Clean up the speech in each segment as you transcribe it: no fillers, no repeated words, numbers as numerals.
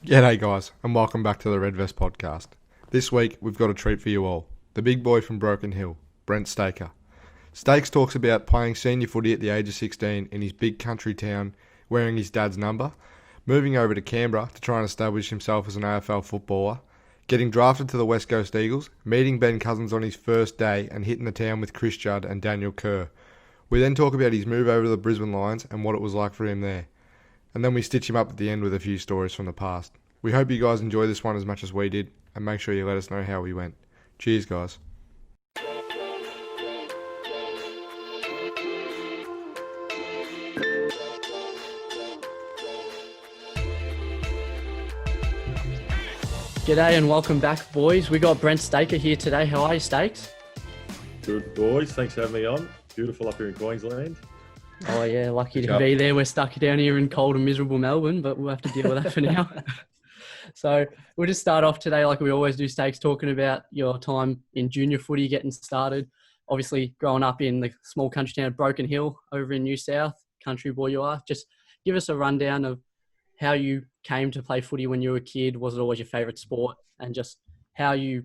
G'day guys, and welcome back to the Red Vest podcast. This week we've got a treat for you all. The big boy from Broken Hill, Brent Staker. Stakes talks about playing senior footy at the age of 16 in his big country town, wearing his dad's number, moving over to Canberra to try and establish himself as an AFL footballer, getting drafted to the West Coast Eagles, meeting Ben Cousins on his first day and hitting the town with Judd and Daniel Kerr. We then talk about his move over to the Brisbane Lions and what it was like for him there. And then we stitch him up at the end with a few stories from the past. We hope you guys enjoy this one as much as we did, and make sure you let us know how we went. Cheers, guys. G'day and welcome back, boys. We got Brent Staker here today. How are you, Stakes? Good, boys. Thanks for having me on. Beautiful up here in Queensland. Oh yeah, lucky to be there. We're stuck down here in cold and miserable Melbourne, but we'll have to deal with that for now. So we'll just start off today like we always do, Stakes, talking about your time in junior footy, getting started. Obviously, growing up in the small country town of Broken Hill over in New South, country boy you are. Just give us a rundown of how you came to play footy when you were a kid. Was it always your favourite sport? And just how your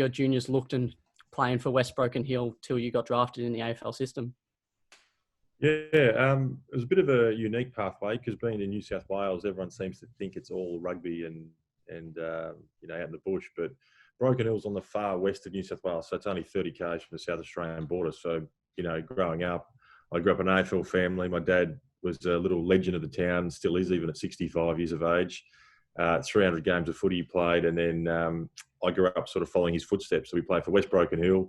juniors looked and playing for West Broken Hill till you got drafted in the AFL system. Yeah, it was a bit of a unique pathway because being in New South Wales, everyone seems to think it's all rugby and out in the bush. But Broken Hill's on the far west of New South Wales, so it's only 30 k's from the South Australian border. So, growing up, I grew up in an AFL family. My dad was a little legend of the town, still is, even at 65 years of age. 300 games of footy he played, and then I grew up sort of following his footsteps. So we played for West Broken Hill.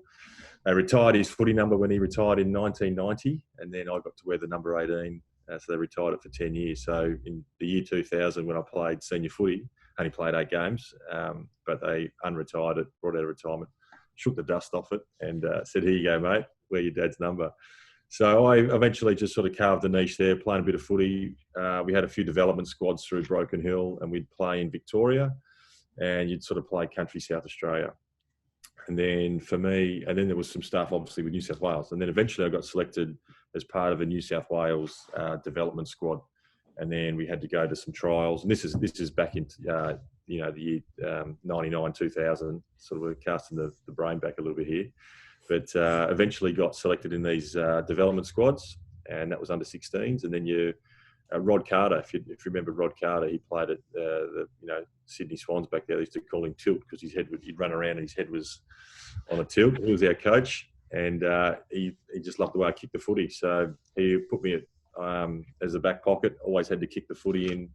They retired his footy number when he retired in 1990, and then I got to wear the number 18. So they retired it for 10 years. So in the year 2000, when I played senior footy, only played 8 games, but they unretired it, brought out of retirement, shook the dust off it, and said, "Here you go, mate, wear your dad's number." So I eventually just sort of carved a niche there, playing a bit of footy. We had a few development squads through Broken Hill, and we'd play in Victoria, and you'd sort of play country South Australia. And then for me, and then there was some stuff obviously with New South Wales. And then eventually I got selected as part of a New South Wales development squad. And then we had to go to some trials. And this is back in the year 99, 2000. Sort of we're casting the brain back a little bit here. But eventually got selected in these development squads, and that was under 16s. And then Rod Carter, if you remember Rod Carter, he played at the Sydney Swans back there. They used to call him Tilt because he'd run around and his head was on a tilt. He was our coach, and he just loved the way I kicked the footy. So he put me as a back pocket. Always had to kick the footy in,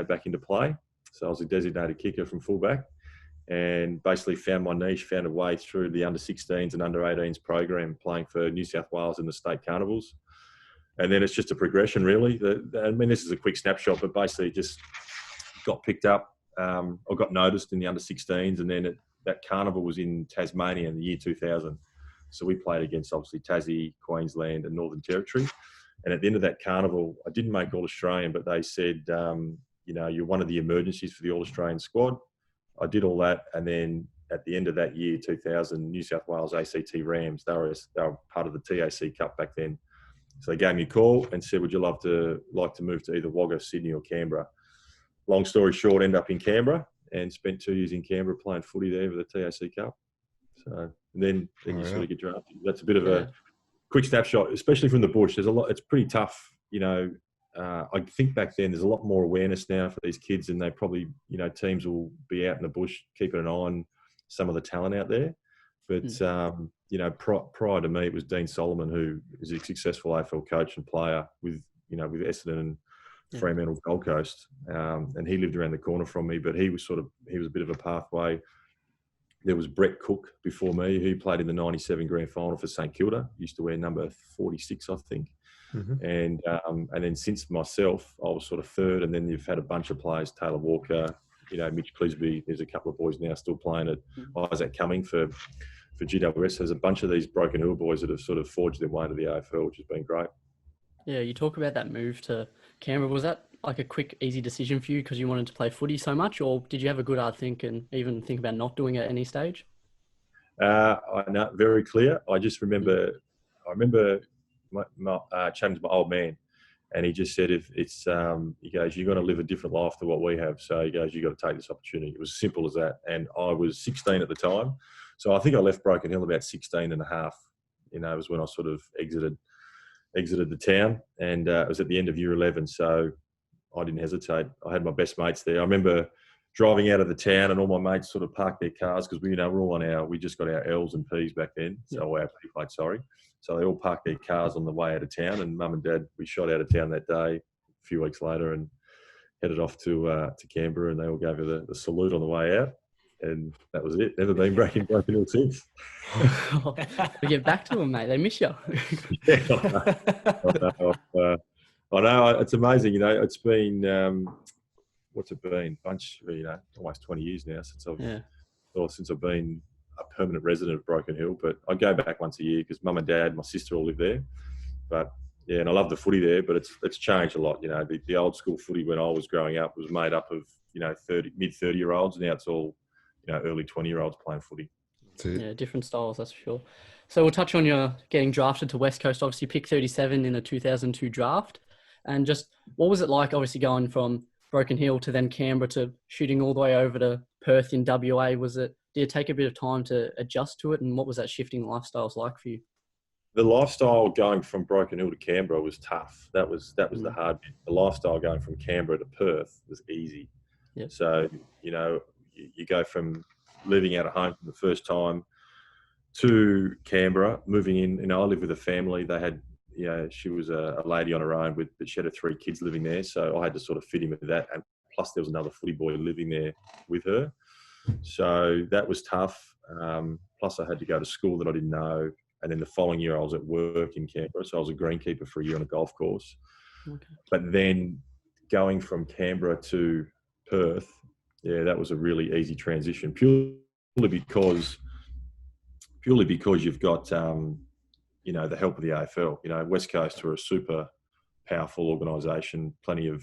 back into play. So I was a designated kicker from fullback, and basically found my niche, found a way through the under 16s and under 18s program, playing for New South Wales in the state carnivals. And then it's just a progression, really. This is a quick snapshot, but basically just got picked up. I got noticed in the under 16s, and then that carnival was in Tasmania in the year 2000. So we played against, obviously, Tassie, Queensland and Northern Territory. And at the end of that carnival, I didn't make All-Australian, but they said, you're one of the emergencies for the All-Australian squad. I did all that, and then at the end of that year, 2000, New South Wales ACT Rams, they were part of the TAC Cup back then. So they gave me a call and said, "Would you like to move to either Wagga, Sydney, or Canberra?" Long story short, ended up in Canberra and spent 2 years in Canberra playing footy there for the TAC Cup. So then you sort of get drafted. That's a bit of a quick snapshot, especially from the bush. There's a lot. It's pretty tough. I think back then there's a lot more awareness now for these kids, and they probably, teams will be out in the bush keeping an eye on some of the talent out there. But prior to me, it was Dean Solomon, who is a successful AFL coach and player with Essendon and Fremantle, Gold Coast, and he lived around the corner from me. But he was a bit of a pathway. There was Brett Cook before me, who played in the '97 grand final for St Kilda. He used to wear number 46, I think. Mm-hmm. And then since myself, I was sort of third, and then you've had a bunch of players, Taylor Walker, Mitch Clisby. There's a couple of boys now still playing at Isaac Cumming for GWS. There's a bunch of these Broken Hill boys that have sort of forged their way into the AFL, which has been great. Yeah, you talk about that move to Canberra. Was that like a quick, easy decision for you because you wanted to play footy so much, or did you have a good hard think and even think about not doing it at any stage? I know, very clear. I just remember, chatting to my old man, And he just said, if it's, he goes, you're going to live a different life to what we have. So he goes, you've got to take this opportunity. It was as simple as that. And I was 16 at the time. So I think I left Broken Hill about 16 and a half. It was when I sort of exited the town, and it was at the end of year 11. So I didn't hesitate. I had my best mates there. I remember driving out of the town, and all my mates sort of parked their cars because we're all on we just got our L's and P's back then. So our P plate, sorry. So they all parked their cars on the way out of town, and Mum and Dad, we shot out of town that day a few weeks later and headed off to Canberra, and they all gave her the salute on the way out. And that was it. Never been Broken Hill since. We get back to them, mate. They miss you. Yeah, I know. It's amazing. It's been, what's it been? Almost 20 years now since I've been a permanent resident of Broken Hill. But I go back once a year because Mum and Dad, my sister all live there. But yeah, and I love the footy there, but it's changed a lot. The old school footy when I was growing up was made up of, mid 30-year-olds. Now it's all, early 20-year-olds playing footy. Yeah, different styles, that's for sure. So we'll touch on your getting drafted to West Coast. Obviously, pick 37 in the 2002 draft. And just what was it like, obviously, going from Broken Hill to then Canberra to shooting all the way over to Perth in WA? Did it take a bit of time to adjust to it? And what was that shifting lifestyles like for you? The lifestyle going from Broken Hill to Canberra was tough. That was the hard bit. The lifestyle going from Canberra to Perth was easy. Yep. So, you go from living out of home for the first time to Canberra, moving in. I lived with a family. They had, she was a lady on her own but she had 3 kids living there. So I had to sort of fit in with that. And plus there was another footy boy living there with her. So that was tough. Plus I had to go to school that I didn't know. And then the following year I was at work in Canberra. So I was a greenkeeper for a year on a golf course. Okay. But then going from Canberra to Perth, yeah, that was a really easy transition purely because you've got, the help of the AFL. West Coast are a super powerful organisation, plenty of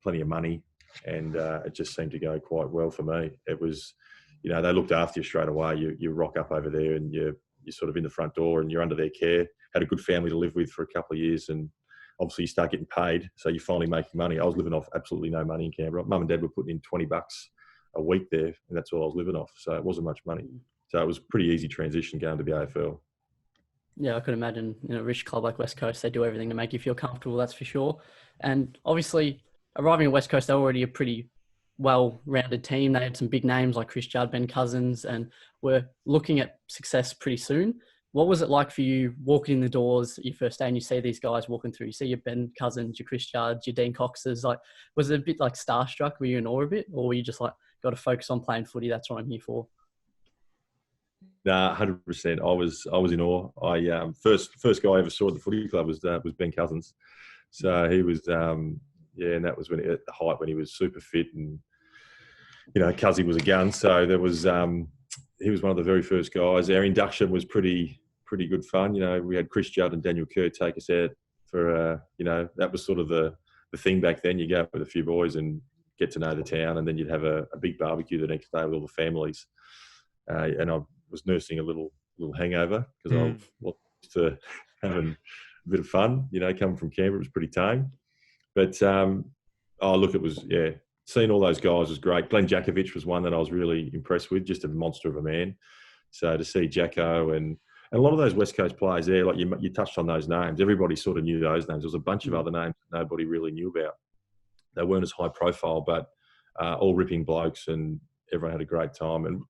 money, and it just seemed to go quite well for me. It was, they looked after you straight away. You rock up over there and you're sort of in the front door and you're under their care. Had a good family to live with for a couple of years, and obviously you start getting paid, so you're finally making money. I was living off absolutely no money in Canberra. Mum and Dad were putting in $20 a week there, and that's all I was living off. So it wasn't much money. So it was a pretty easy transition going to the AFL. Yeah, I could imagine, a rich club like West Coast, they do everything to make you feel comfortable, that's for sure. And obviously, arriving at West Coast, they're already a pretty well-rounded team. They had some big names like Judd, Ben Cousins, and were looking at success pretty soon. What was it like for you walking in the doors your first day and you see these guys walking through? You see your Ben Cousins, your Judds, your Dean Coxes. Like, was it a bit like starstruck? Were you in awe a bit? Or were you just like, got to focus on playing footy, that's what I'm here for? Nah, 100%. I was in awe. I first guy I ever saw at the footy club was Ben Cousins. So he was and that was when at the height when he was super fit, and Cuzzy was a gun. So there was he was one of the very first guys. Our induction was pretty good fun. We had Judd and Daniel Kerr take us out for that was sort of the thing back then. You go out with a few boys and get to know the town, and then you'd have a big barbecue the next day with all the families. And I was nursing a little hangover because I was used to having a bit of fun. Coming from Canberra, it was pretty tame. But it was seeing all those guys was great. Glenn Jakovic was one that I was really impressed with, just a monster of a man. So to see Jacko and a lot of those West Coast players there, like you touched on those names. Everybody sort of knew those names. There was a bunch of other names that nobody really knew about. They weren't as high profile, but all ripping blokes, and everyone had a great time. And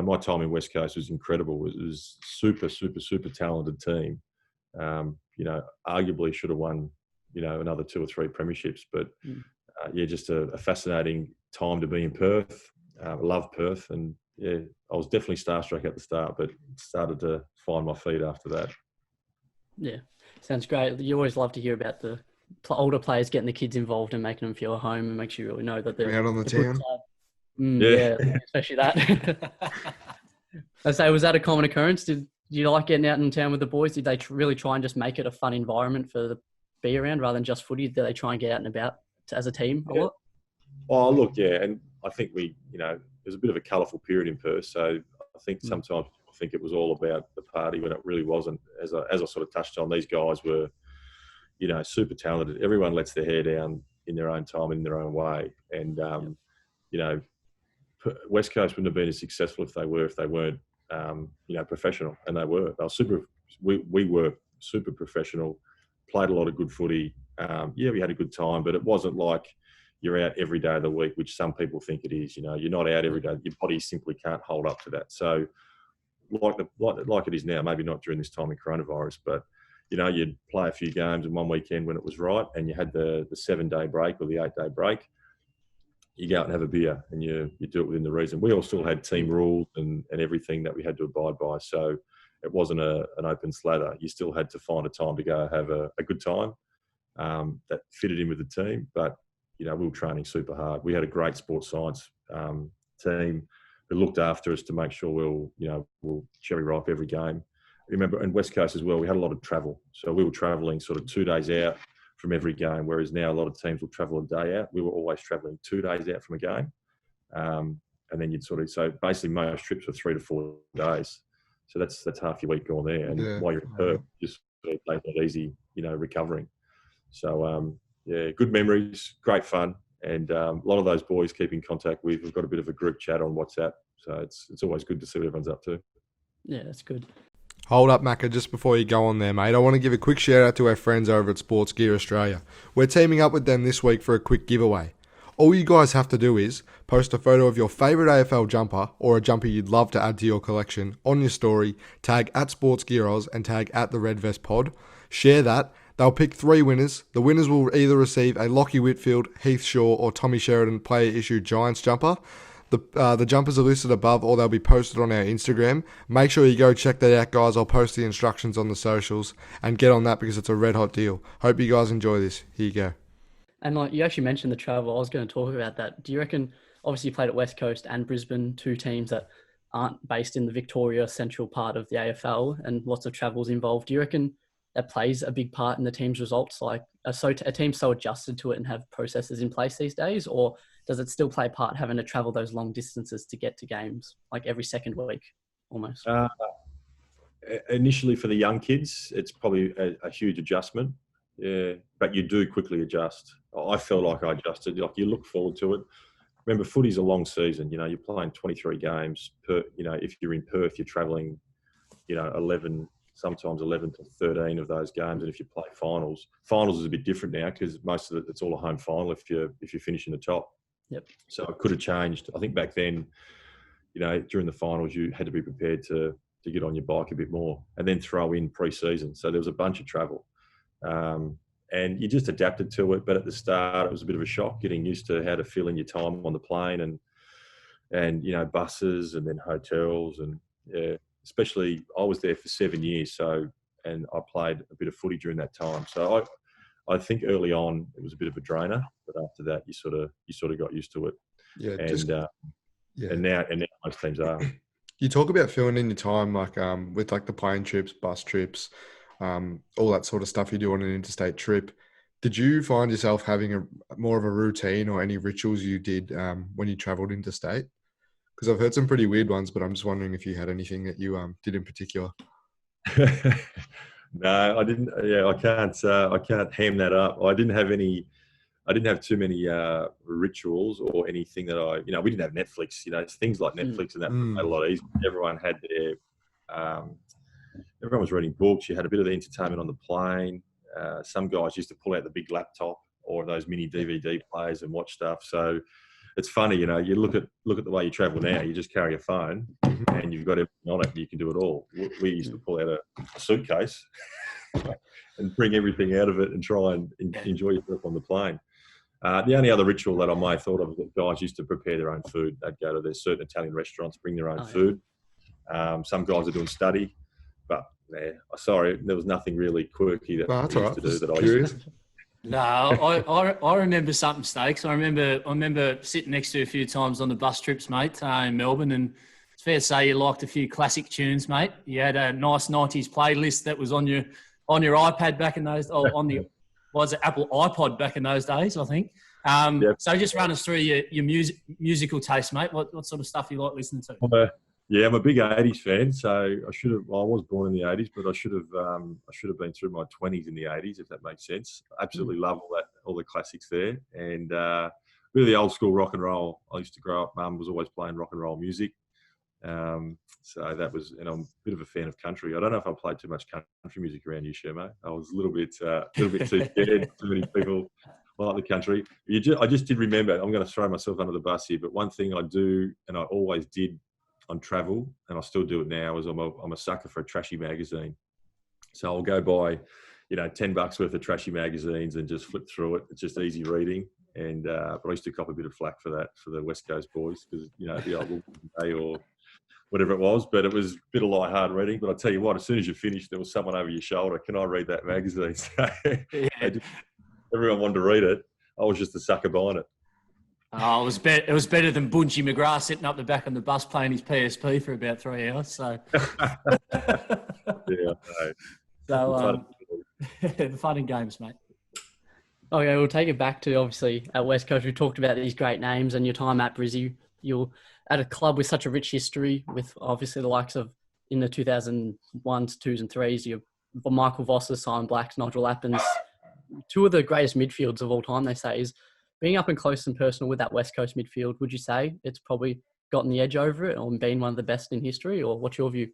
my time in West Coast was incredible. It was super, super, super talented team. Arguably should have won, another 2 or 3 premierships. But just a fascinating time to be in Perth. I love Perth, and I was definitely starstruck at the start, but started to find my feet after that. Yeah, sounds great. You always love to hear about the older players getting the kids involved and making them feel at home, and makes you really know that they're out on the town. Yeah, especially that. I say, was that a common occurrence? Did you like getting out in town with the boys? Did they really try and just make it a fun environment for the be around rather than just footy? Did they try and get out and about as a team a lot? Oh, look, yeah. And I think there's a bit of a colourful period in Perth. So I think sometimes people think it was all about the party when it really wasn't. As I sort of touched on, these guys were, super talented. Everyone lets their hair down in their own time, in their own way. And, West Coast wouldn't have been as successful if they weren't, professional. And they were. They were super. We were super professional. Played a lot of good footy. We had a good time, but it wasn't like you're out every day of the week, which some people think it is. You're not out every day. Your body simply can't hold up to that. So, like it is now, maybe not during this time of coronavirus, but you'd play a few games in one weekend when it was right, and you had the 7-day break or the 8-day break. You go out and have a beer, and you do it within the reason. We all still had team rules and everything that we had to abide by. So it wasn't an open slather. You still had to find a time to go have a good time that fitted in with the team. But, we were training super hard. We had a great sports science team who looked after us to make sure we'll cherry ripe every game. Remember, in West Coast as well, we had a lot of travel. So we were travelling sort of 2 days out from every game, whereas now a lot of teams will travel a day out. We were always travelling 2 days out from a game. And then so basically most trips were 3 to 4 days. So that's half your week gone there. And while you're in Perth, just sort of take it easy, recovering. So, good memories, great fun. And a lot of those boys keep in contact with. We've got a bit of a group chat on WhatsApp. So it's always good to see what everyone's up to. Yeah, that's good. Hold up, Macca, just before you go on there, mate. I want to give a quick shout out to our friends over at Sports Gear Australia. We're teaming up with them this week for a quick giveaway. All you guys have to do is post a photo of your favourite AFL jumper or a jumper you'd love to add to your collection on your story, tag at Sports Gear Oz and tag at the Red Vest Pod. Share that. They'll pick 3 winners. The winners will either receive a Lockie Whitfield, Heath Shaw or Tommy Sheridan player-issued Giants jumper. The jumpers are listed above or they'll be posted on our Instagram. Make sure you go check that out, guys. I'll post the instructions on the socials and get on that because it's a red hot deal. Hope you guys enjoy this. Here you go. And you actually mentioned the travel. I was going to talk about that. Do you reckon, obviously you played at West Coast and Brisbane, 2 teams that aren't based in the Victoria central part of the AFL and lots of travels involved. Do you reckon that plays a big part in the team's results? Like, are a team so adjusted to it and have processes in place these days? Or does it still play a part having to travel those long distances to get to games, like every second week almost? Initially for the young kids, it's probably a huge adjustment. Yeah, but you do quickly adjust. I felt like I adjusted. Like, you look forward to it. Remember, footy's a long season. You're playing 23 games. If you're in Perth, you're travelling, 11 to 13 of those games. And if you play finals is a bit different now because most of it's all a home final if you finish in the top. Yep. So it could have changed. I think back then, during the finals, you had to be prepared to get on your bike a bit more and then throw in pre-season. So there was a bunch of travel. And you just adapted to it. But at the start, it was a bit of a shock getting used to how to fill in your time on the plane and buses and then hotels. And especially I was there for 7 years. And I played a bit of footy during that time. So I think early on it was a bit of a drainer, but after that you sort of got used to it. Yeah. And now most teams are. You talk about filling in your time with the plane trips, bus trips, all that sort of stuff you do on an interstate trip. Did you find yourself having more of a routine or any rituals you did when you travelled interstate? Because I've heard some pretty weird ones, but I'm just wondering if you had anything that you did in particular. No, I didn't. Yeah, I can't ham that up. I didn't have too many rituals or anything that we didn't have Netflix. Things like Netflix and that made it a lot easier. Everyone had everyone was reading books. You had a bit of the entertainment on the plane. Some guys used to pull out the big laptop or those mini DVD players and watch stuff. So it's funny, you look at the way you travel now. You just carry a phone and you've got everything on it. And you can do it all. We used to pull out a suitcase and bring everything out of it and try and enjoy yourself on the plane. The only other ritual that I may have thought of is that guys used to prepare their own food. They'd go to their certain Italian restaurants, bring their own food. Some guys are doing study, but sorry, there was nothing really quirky that we used to do that I used to. No, I remember something, Stakes. I remember sitting next to you a few times on the bus trips, mate, in Melbourne, and it's fair to say you liked a few classic tunes, mate. You had a nice 90s playlist that was on your iPad back in those, or on the Apple iPod back in those days, I think. Yep. So just run us through your musical taste, mate. What sort of stuff you like listening to? Yeah, I'm a big '80s fan, so I should have. Well, I was born in the '80s, but I should have been through my 20s in the '80s, if that makes sense. Absolutely love all the classics there, and really old school rock and roll. I used to grow up. Mum was always playing rock and roll music, so that was. And I'm a bit of a fan of country. I don't know if I played too much country music around you, Shermo. I was a little bit too scared. Too many people like the country. I just did remember. I'm going to throw myself under the bus here, but one thing I do, and I always did on travel, and I still do it now, is I'm a sucker for a trashy magazine. So I'll go buy, $10 worth of trashy magazines and just flip through it. It's just easy reading. And but I used to cop a bit of flack for that for the West Coast boys because the old day or whatever it was. But it was a bit of light-hard reading. But I tell you what, as soon as you finished, there was someone over your shoulder. Can I read that magazine? So everyone wanted to read it. I was just a sucker buying it. Oh, it was better than Bungie McGrath sitting up the back on the bus playing his PSP for about 3 hours. So, yeah. So, the fun and games, mate. Okay, we'll take it back to obviously at West Coast. We talked about these great names and your time at Brizzy. You're at a club with such a rich history, with obviously the likes of in the 2001s, 2s, and 3s. You're Michael Voss's, Simon Black's, Nigel Lappin's, two of the greatest midfields of all time. They say is. Being up and close and personal with that West Coast midfield, would you say it's probably gotten the edge over it or been one of the best in history, or what's your view?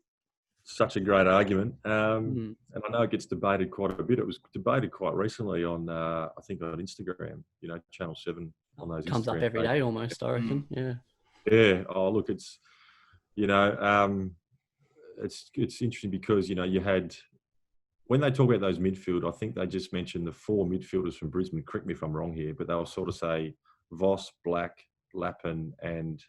Such a great argument. And I know it gets debated quite a bit. It was debated quite recently on, I think on Instagram, Channel 7 on those Comes Instagram up every day almost, I reckon. Yeah. Yeah. Oh, look, it's interesting because, you had, when they talk about those midfield, I think they just mentioned the four midfielders from Brisbane. Correct me if I'm wrong here, but they'll sort of say Voss, Black, Lappin, and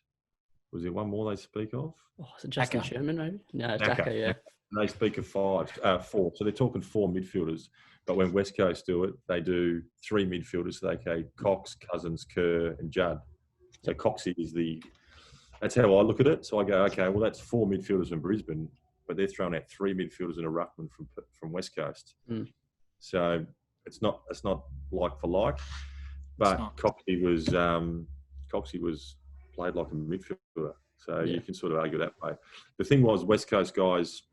was there one more they speak of? Oh, is it Justin Sherman, maybe? No, Daka, yeah. And they speak of four. So they're talking four midfielders. But when West Coast do it, they do three midfielders. So they say Cox, Cousins, Kerr, and Judd. So Coxie is that's how I look at it. So I go, okay, well, that's four midfielders from Brisbane, but they're throwing out three midfielders and a ruckman from West Coast. So it's not like for like, but Coxie was played like a midfielder. So you can sort of argue that way. The thing was, West Coast guys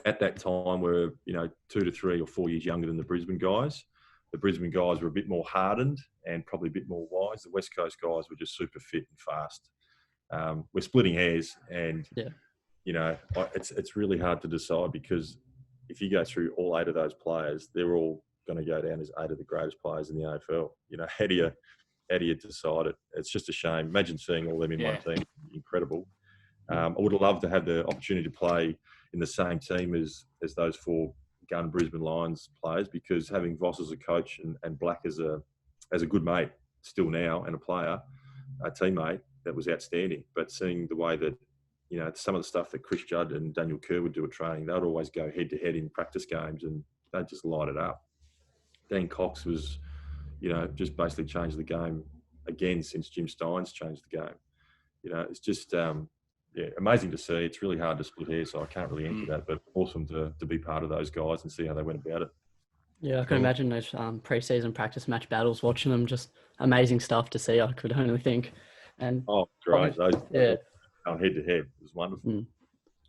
at that time were 2 to 3 or 4 years younger than the Brisbane guys. The Brisbane guys were a bit more hardened and probably a bit more wise. The West Coast guys were just super fit and fast. We're splitting hairs, and it's really hard to decide because if you go through all 8 of those players, they're all going to go down as 8 of the greatest players in the AFL. How do you decide it? It's just a shame. Imagine seeing all them in one team. Incredible. I would have loved to have the opportunity to play in the same team as those 4 Gun Brisbane Lions players, because having Voss as a coach and Black as a good mate still now and a teammate, that was outstanding. But seeing the way that some of the stuff that Chris Judd and Daniel Kerr would do at training, they would always go head to head in practice games and they'd just light it up. Dan Cox was just basically changed the game again since Jim Stein's changed the game. It's just amazing to see. It's really hard to split hairs, so I can't really answer that, but awesome to be part of those guys and see how they went about it. Yeah, I can imagine those pre-season practice match battles, watching them, just amazing stuff to see, I could only think. And great. Those going head to head. It was wonderful.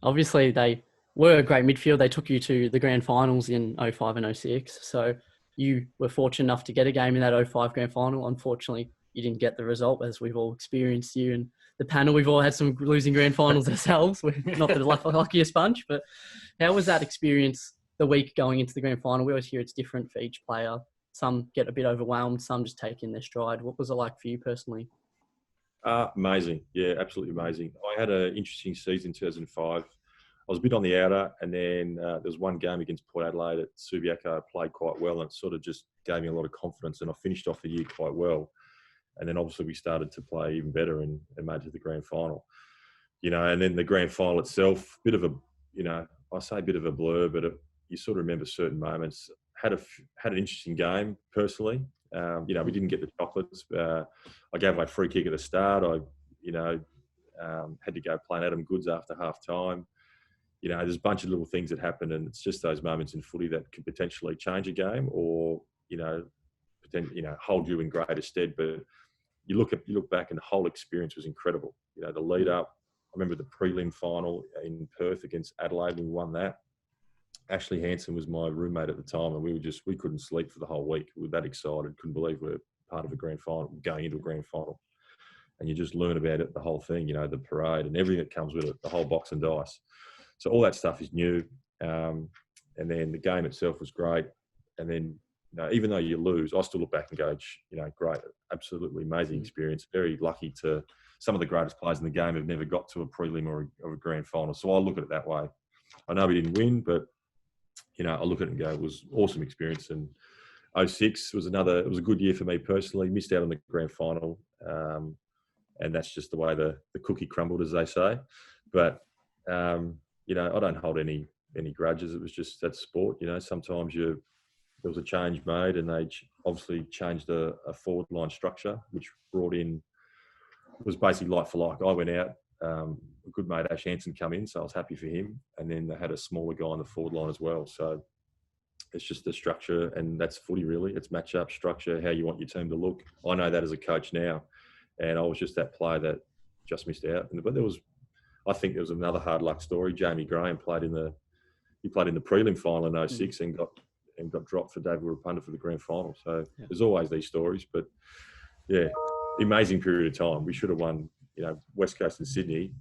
Obviously, they were a great midfield. They took you to the grand finals in 05 and 06. So you were fortunate enough to get a game in that 05 grand final. Unfortunately, you didn't get the result, as we've all experienced. You and the panel, we've all had some losing grand finals ourselves. We're not the luckiest bunch, but how was that experience the week going into the grand final? We always hear it's different for each player. Some get a bit overwhelmed, some just take in their stride. What was it like for you personally? Amazing. Yeah, absolutely amazing. I had an interesting season in 2005. I was a bit on the outer, and then there was one game against Port Adelaide at Subiaco. I played quite well, and it sort of just gave me a lot of confidence, and I finished off the year quite well. And then obviously we started to play even better and made it to the grand final. And then the grand final itself, bit of a, I say a bit of a blur, but you sort of remember certain moments. Had an interesting game personally. We didn't get the chocolates. I gave away a free kick at the start. I, had to go play an Adam Goods after half time. There's a bunch of little things that happen, and it's just those moments in footy that could potentially change a game or, hold you in greater stead. But you look back and the whole experience was incredible. The lead up, remember the prelim final in Perth against Adelaide. We won that. Ashley Hansen was my roommate at the time, and we couldn't sleep for the whole week. We were that excited, couldn't believe we're part of a grand final, going into a grand final. And you just learn about it, the whole thing, the parade and everything that comes with it, the whole box and dice. So all that stuff is new. And then the game itself was great. And then, even though you lose, I still look back and go, great, absolutely amazing experience. Very lucky to some of the greatest players in the game have never got to a prelim or a grand final. So I look at it that way. I know we didn't win, but, I look at it and go, it was an awesome experience. And 06 was it was a good year for me personally. Missed out on the grand final. And that's just the way the cookie crumbled, as they say. But, I don't hold any grudges. It was just that sport. Sometimes there was a change made, and they obviously changed a forward line structure, which was basically like for like. I went out, a good mate, Ash Hansen, come in, so I was happy for him. And then they had a smaller guy on the forward line as well. So it's just the structure, and that's footy really. It's match-up structure, how you want your team to look. I know that as a coach now, and I was just that player that just missed out. But I think there was another hard luck story. Jamie Graham played in the prelim final in 06 and got dropped for David Rapunda for the grand final. So there's always these stories. But yeah, amazing period of time. We should have won, West Coast and Sydney.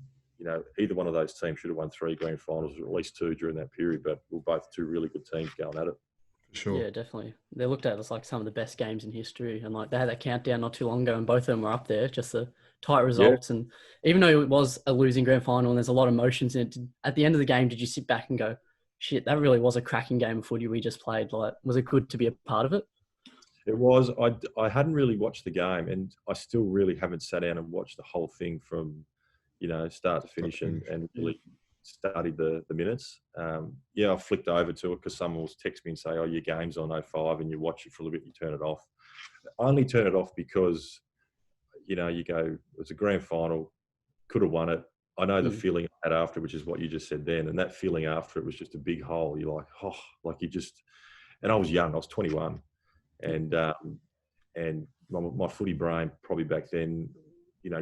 Either one of those teams should have won 3 grand finals, or at least 2 during that period. But we're both 2 really good teams going at it. Sure. Yeah, definitely. They looked at it as like some of the best games in history, and like they had that countdown not too long ago, and both of them were up there. Just the tight results, and even though it was a losing grand final, and there's a lot of emotions in it, at the end of the game, did you sit back and go, "Shit, that really was a cracking game of footy we just played"? Like, was it good to be a part of it? It was. I hadn't really watched the game, and I still really haven't sat down and watched the whole thing from, start to finish, and really studied the minutes. I flicked over to it because someone was text me and say, "Oh, your game's on 05," and you watch it for a little bit, and you turn it off. I only turn it off because, you go, it's a grand final, could have won it. I know the feeling I had after, which is what you just said then, and that feeling after it was just a big hole. You're like, and I was young, I was 21, and my footy brain probably back then,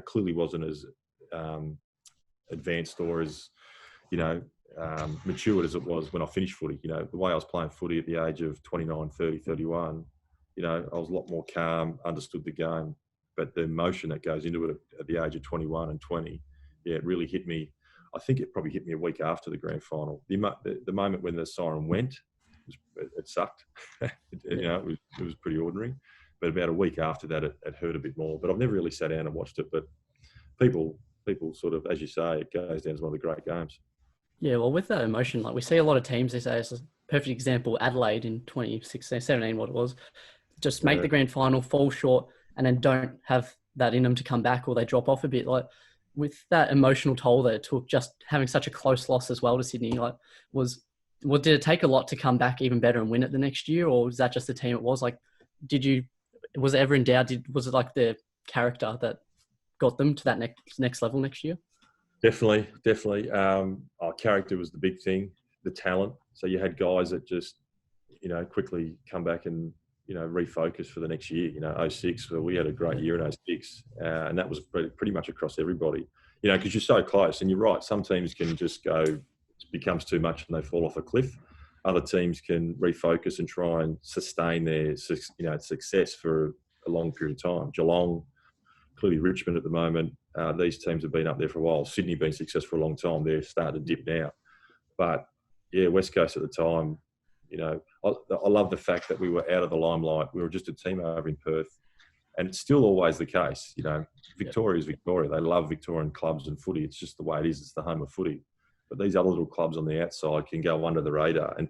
clearly wasn't as advanced or as matured as it was when I finished footy. The way I was playing footy at the age of 29, 30, 31, I was a lot more calm, understood the game. But the emotion that goes into it at the age of 21 and 20, it really hit me. I think it probably hit me a week after the grand final. The moment when the siren went, it sucked. It was pretty ordinary. But about a week after that, it hurt a bit more. But I've never really sat down and watched it. But people sort of, as you say, it goes down as one of the great games. Yeah, well, with that emotion, like we see a lot of teams, they say it's a perfect example, Adelaide in 2016, 17, what it was, just make the grand final, fall short, and then don't have that in them to come back, or they drop off a bit. Like with that emotional toll that it took, just having such a close loss as well to Sydney, like did it take a lot to come back even better and win it the next year, or was that just the team it was? Like, was it ever in doubt? Was it like the character that got them to that next level next year? Definitely. Our character was the big thing, the talent. So you had guys that just, quickly come back and, refocus for the next year. 06, we had a great year in 06, and that was pretty much across everybody. Because you're so close, and you're right. Some teams can just go, it becomes too much, and they fall off a cliff. Other teams can refocus and try and sustain their, success for a long period of time. Geelong, clearly Richmond at the moment. These teams have been up there for a while. Sydney been successful for a long time. They're starting to dip now. But, West Coast at the time, I love the fact that we were out of the limelight. We were just a team over in Perth. And it's still always the case. Victoria is Victoria. They love Victorian clubs and footy. It's just the way it is. It's the home of footy. But these other little clubs on the outside can go under the radar. And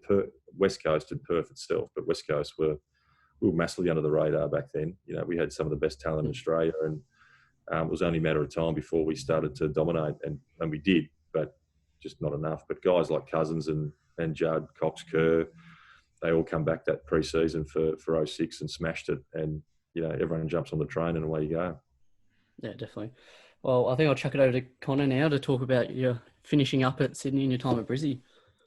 West Coast and Perth itself, but West Coast we were massively under the radar back then. We had some of the best talent in Australia, and it was only a matter of time before we started to dominate, and we did, but just not enough. But guys like Cousins and Judd, Cox, Kerr, they all come back that pre-season for 06 and smashed it. And, everyone jumps on the train and away you go. Yeah, definitely. Well, I think I'll chuck it over to Connor now to talk about your finishing up at Sydney and your time at Brizzy.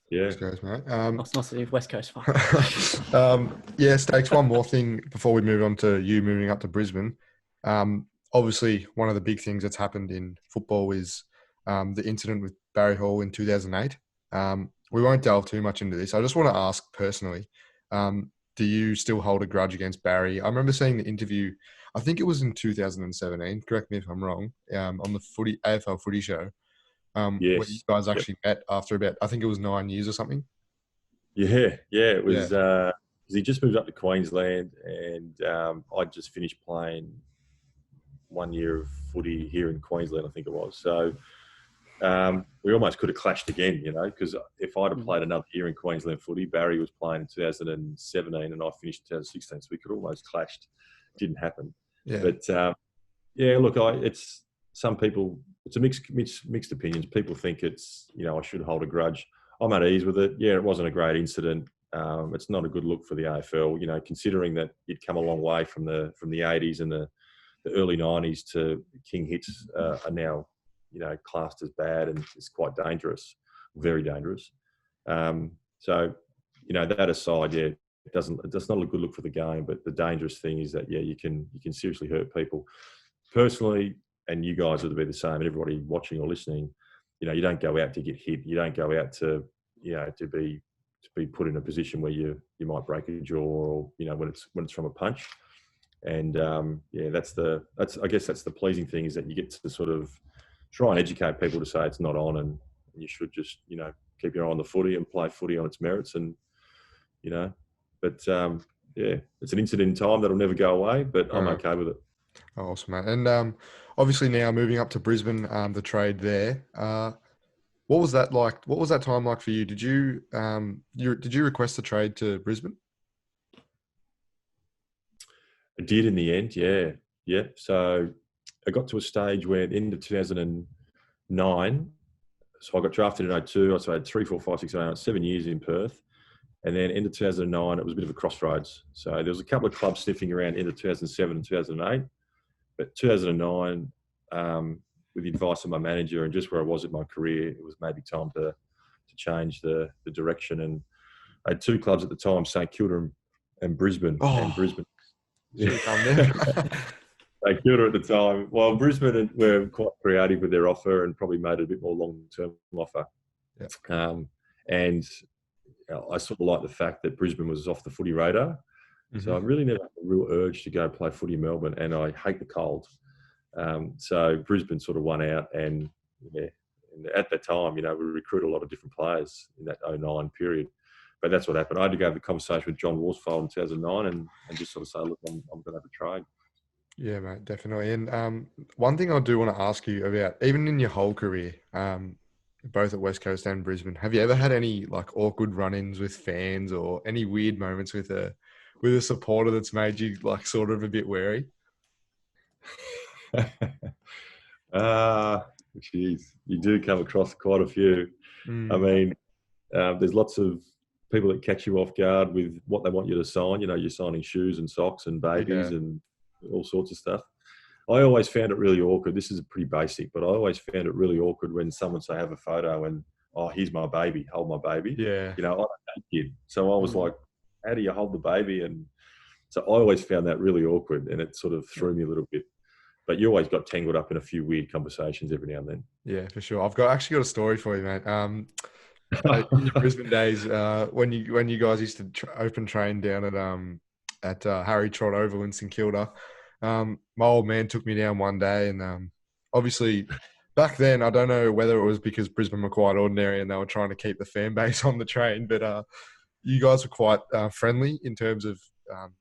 Yeah. West Coast, mate. Not West Coast. Stakes, one more thing before we move on to you moving up to Brisbane. Obviously, one of the big things that's happened in football is the incident with Barry Hall in 2008. We won't delve too much into this. I just want to ask personally, do you still hold a grudge against Barry? I remember seeing the interview, I think it was in 2017, correct me if I'm wrong, on the AFL footy show, where you Yes. guys actually met after about, I think it was 9 years or something. Yeah. It was. 'Cause he just moved up to Queensland, and I just finished playing 1 year of footy here in Queensland, I think it was. So we almost could have clashed again, because if I'd have played another year in Queensland footy, Barry was playing in 2017 and I finished in 2016, so we could almost clashed. Didn't happen. Yeah. But look, it's some people. It's a mixed opinions. People think it's I should hold a grudge. I'm at ease with it. Yeah, it wasn't a great incident. It's not a good look for the AFL. Considering that you'd come a long way from the 80s and the early 90s to king hits are now classed as bad, and it's quite dangerous, very dangerous. So that aside, that's not a good look for the game. But the dangerous thing is that you can seriously hurt people. Personally, and you guys would be the same, and everybody watching or listening, you don't go out to get hit. You don't go out to to be put in a position where you might break a jaw, or when it's from a punch. And that's I guess that's the pleasing thing, is that you get to sort of try and educate people to say it's not on, and you should just keep your eye on the footy and play footy on its merits. And but it's an incident in time that'll never go away, but I'm okay with it. Awesome, mate. And obviously now moving up to Brisbane, the trade there. What was that like? What was that time like for you? Did you did you request the trade to Brisbane? I did in the end, yeah. So I got to a stage where at the end of 2009, so I got drafted in 2002. So I had 3, 4, 5, 6, 7 years in Perth. And then end of 2009, it was a bit of a crossroads. So there was a couple of clubs sniffing around end of 2007 and 2008. But 2009, with the advice of my manager and just where I was in my career, it was maybe time to change the direction. And I had 2 clubs at the time, St Kilda and Brisbane. And Brisbane. St Kilda at the time. Well, Brisbane were quite creative with their offer and probably made it a bit more long-term offer. Yeah. And I sort of like the fact that Brisbane was off the footy radar. Mm-hmm. So I really never had a real urge to go play footy in Melbourne, and I hate the cold. So Brisbane sort of won out, and at that time, we recruited a lot of different players in that 2009 period. But that's what happened. I had to go have the conversation with John Worsfold in 2009 and just sort of say, look, I'm going to have a trade. Yeah, mate, definitely. And one thing I do want to ask you about, even in your whole career, both at West Coast and Brisbane, have you ever had any like awkward run-ins with fans or any weird moments with a supporter that's made you like sort of a bit wary? Jeez, you do come across quite a few. I mean, there's lots of people that catch you off guard with what they want you to sign. You're signing shoes and socks and babies and all sorts of stuff. I always found it really awkward. This is pretty basic, but I always found it really awkward when someone say, have a photo and, oh, here's my baby, hold my baby. Yeah. I don't have a kid. So I was like, how do you hold the baby? And so I always found that really awkward, and it sort of threw me a little bit. But you always got tangled up in a few weird conversations every now and then. Yeah, for sure. I've actually got a story for you, mate. In your Brisbane days, when you guys used to open train down at Harry Trott Oval in St Kilda, my old man took me down one day, and obviously back then, I don't know whether it was because Brisbane were quite ordinary and they were trying to keep the fan base on the train, but you guys were quite friendly in terms of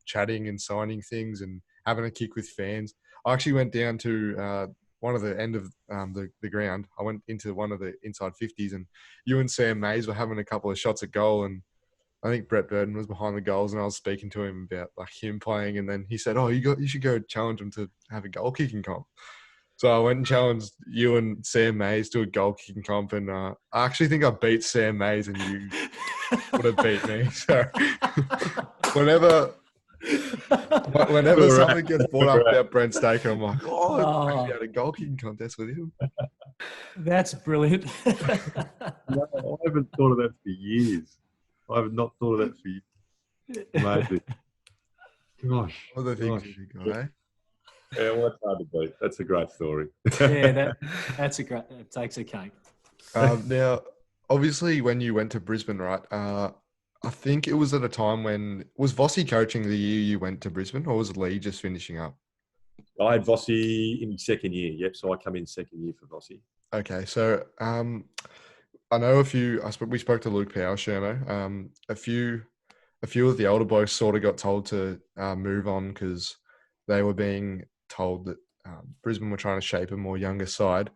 chatting and signing things and having a kick with fans. I actually went down to one of the end of the ground. I went into one of the inside 50s, and you and Sam Mays were having a couple of shots at goal, and I think Brett Burton was behind the goals, and I was speaking to him about like him playing, and then he said, "Oh, you should go challenge him to have a goal kicking comp." So I went and challenged you and Sam Mays to a goal kicking comp, and I actually think I beat Sam Mays, and you would have beat me. So whenever something gets brought up about Brent Staker, I'm like, I had a goal kicking contest with him. That's brilliant. No, I haven't thought of that for years. I have not thought of that for years. Amazing. Gosh. What are the things you got, eh? Yeah, well, that's hard to beat. That's a great story. Yeah, that takes a cake. Now, obviously, when you went to Brisbane, right? I think it was at a time when was Vossi coaching the year you went to Brisbane, or was Lee just finishing up? I had Vossi in second year. Yep, so I come in second year for Vossi. Okay, so I know a few. We spoke to Luke Power, Shermo. A few of the older boys sort of got told to move on because they were being told that Brisbane were trying to shape a more younger side.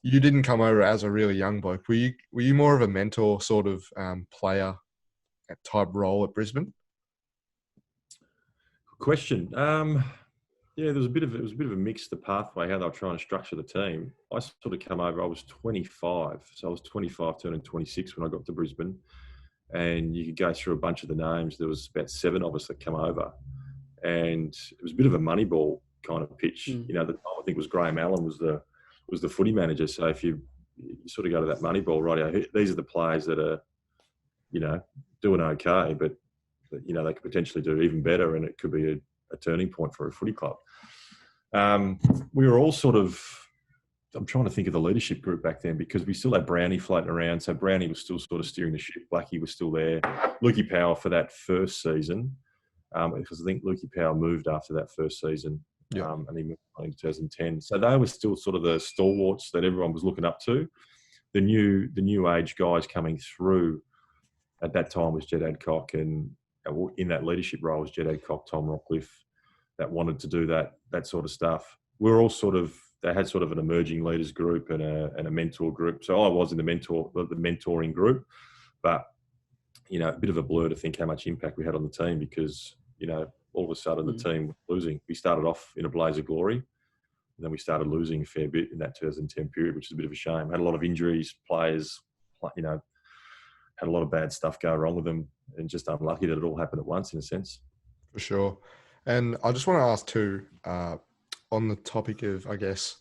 You didn't come over as a really young bloke. Were you more of a mentor sort of player type role at Brisbane? Good question. Yeah, it was a bit of a mix, the pathway, how they were trying to structure the team. I sort of come over, I was 25. So I was 25 turning 26 when I got to Brisbane. And you could go through a bunch of the names. There was about 7 of us that come over. And it was a bit of a money ball kind of pitch. Mm. You know, the time I think was Graham Allen was the footy manager. So if you sort of go to that money ball, right, these are the players that are, you know, doing okay, but, you know, they could potentially do even better, and it could be a turning point for a footy club. We were all sort of, I'm trying to think of the leadership group back then, because we still had Brownie floating around. So Brownie was still sort of steering the ship. Blackie was still there. Lukey Power for that first season, because I think Lukey Power moved after that first season. Yeah. And he moved on in 2010. So they were still sort of the stalwarts that everyone was looking up to. The new age guys coming through at that time was Jed Adcock, and in that leadership role was Jed Adcock, Tom Rockcliffe, that wanted to do that sort of stuff. We're all sort of, they had sort of an emerging leaders group and a mentor group. So I was in the mentoring group, but, you know, a bit of a blur to think how much impact we had on the team, because, you know, all of a sudden the team was losing. We started off in a blaze of glory, and then we started losing a fair bit in that 2010 period, which is a bit of a shame. Had a lot of injuries, players, you know, had a lot of bad stuff go wrong with them, and just unlucky that it all happened at once, in a sense. For sure. And I just want to ask too, on the topic of, I guess,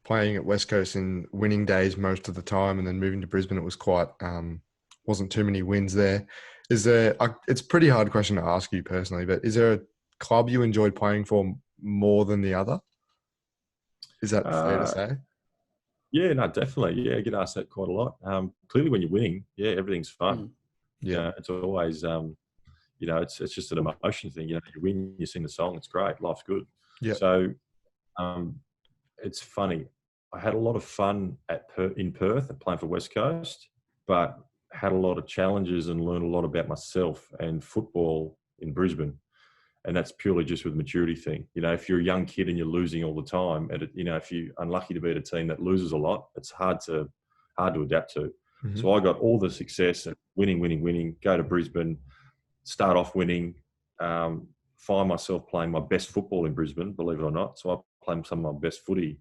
playing at West Coast and winning days most of the time, and then moving to Brisbane, it was quite, wasn't too many wins there. Is there, it's a pretty hard question to ask you personally, but is there a club you enjoyed playing for more than the other? Is that fair to say? Yeah, no, definitely. Yeah, I get asked that quite a lot. Clearly when you're winning, yeah, everything's fun. Yeah. It's always, you know, it's just an emotion thing. You know, you win, you sing the song, it's great, life's good. Yeah. So it's funny. I had a lot of fun in Perth playing for West Coast, but had a lot of challenges and learned a lot about myself and football in Brisbane. And that's purely just with maturity thing. You know, if you're a young kid and you're losing all the time, and you know, if you're unlucky to be at a team that loses a lot, it's hard to adapt to. Mm-hmm. So I got all the success at winning, go to Brisbane, start off winning, find myself playing my best football in Brisbane, believe it or not. So I played some of my best footy